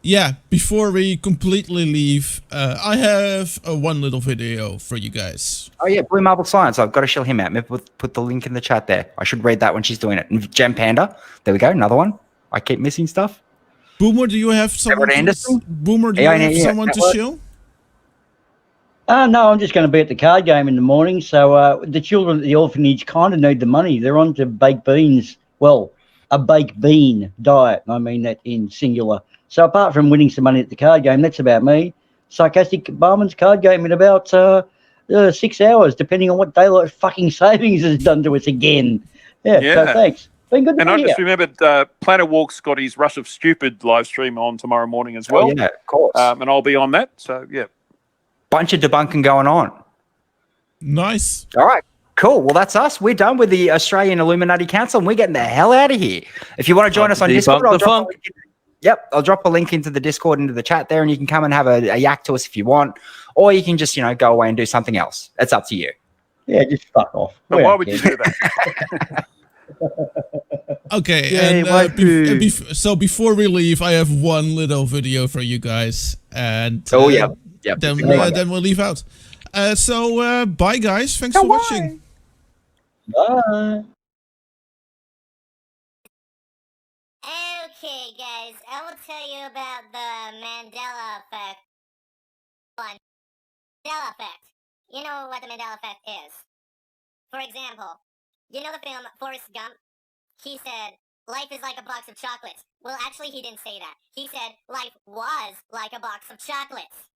yeah, before we completely leave, I have one little video for you guys. Oh yeah, Blue Marble Science. I've got to show him out. Maybe put the link in the chat there. I should read that when she's doing it. And Gem Panda. There we go. Another one. I keep missing stuff. Boomer, do you have someone? Boomer, do you have someone to show? No, I'm just going to be at the card game in the morning. So the children at the orphanage kind of need the money. They're on to baked beans. Well, a baked bean diet. I mean that in singular. So apart from winning some money at the card game, that's about me. Sarcastic Barman's card game in about 6 hours, depending on what daylight fucking savings has done to us again. Yeah. So thanks. Been good to And be I here. just remembered Planet Walk's got his Rush of Stupid live stream on tomorrow morning as well. Oh, yeah, of course. And I'll be on that. So, yeah. Bunch of debunking going on. Nice. All right. Cool. Well, that's us. We're done with the Australian Illuminati Council, and we're getting the hell out of here. If you want to join us on Discord, I'll drop a link into the Discord, into the chat there, and you can come and have a yak to us if you want, or you can just, go away and do something else. It's up to you. Yeah, just fuck off. But why would you do that? Okay, Yay, and so before we leave, I have one little video for you guys, and then we'll leave out. So bye, guys. Thanks for watching. Bye. Okay, guys, I will tell you about the Mandela Effect. Mandela Effect. You know what the Mandela Effect is. For example, you know the film Forrest Gump? He said, life is like a box of chocolates. Well, actually, he didn't say that. He said, life was like a box of chocolates.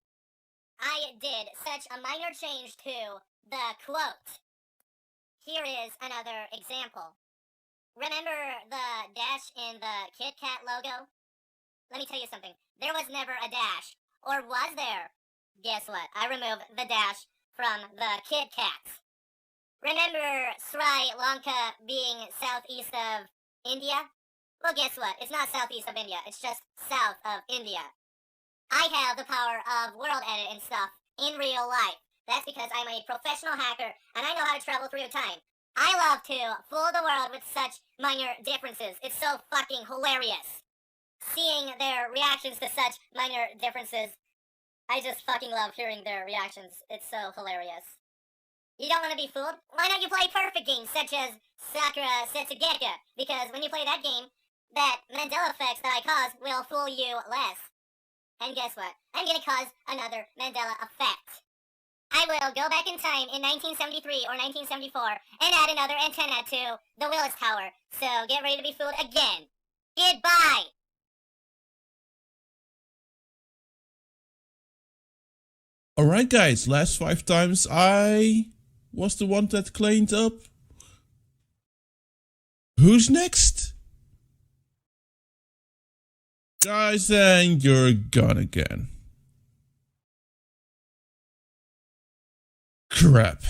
I did such a minor change to the quote. Here is another example. Remember the dash in the Kit Kat logo? Let me tell you something. There was never a dash. Or was there? Guess what? I removed the dash from the Kit Kats. Remember Sri Lanka being southeast of India? Well, guess what? It's not southeast of India. It's just south of India. I have the power of world edit and stuff in real life. That's because I'm a professional hacker and I know how to travel through time. I love to fool the world with such minor differences. It's so fucking hilarious. Seeing their reactions to such minor differences, I just fucking love hearing their reactions. It's so hilarious. You don't want to be fooled? Why don't you play perfect games such as Sakura Setsugeka? Because when you play that game, that Mandela effects that I cause will fool you less. And guess what? I'm gonna cause another Mandela effect. I will go back in time in 1973 or 1974 and add another antenna to the Willis Tower. So get ready to be fooled again. Goodbye! Alright guys, last 5 times I was the one that cleaned up. Who's next? Guys, and you're gone again. Crap.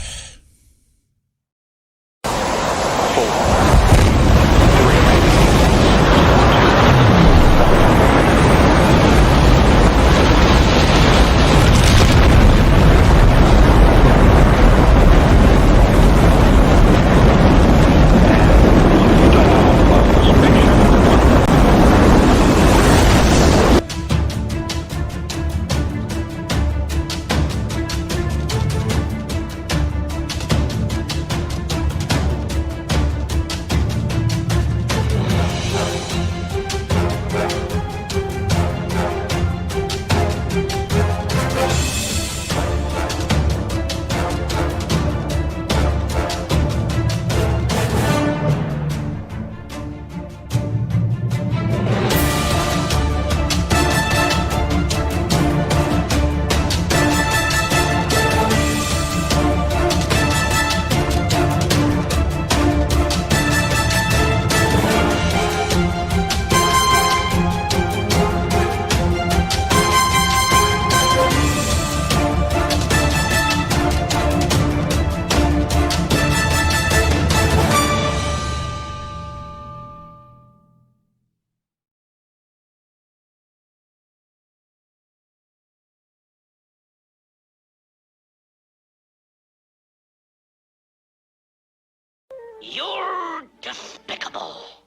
You're despicable.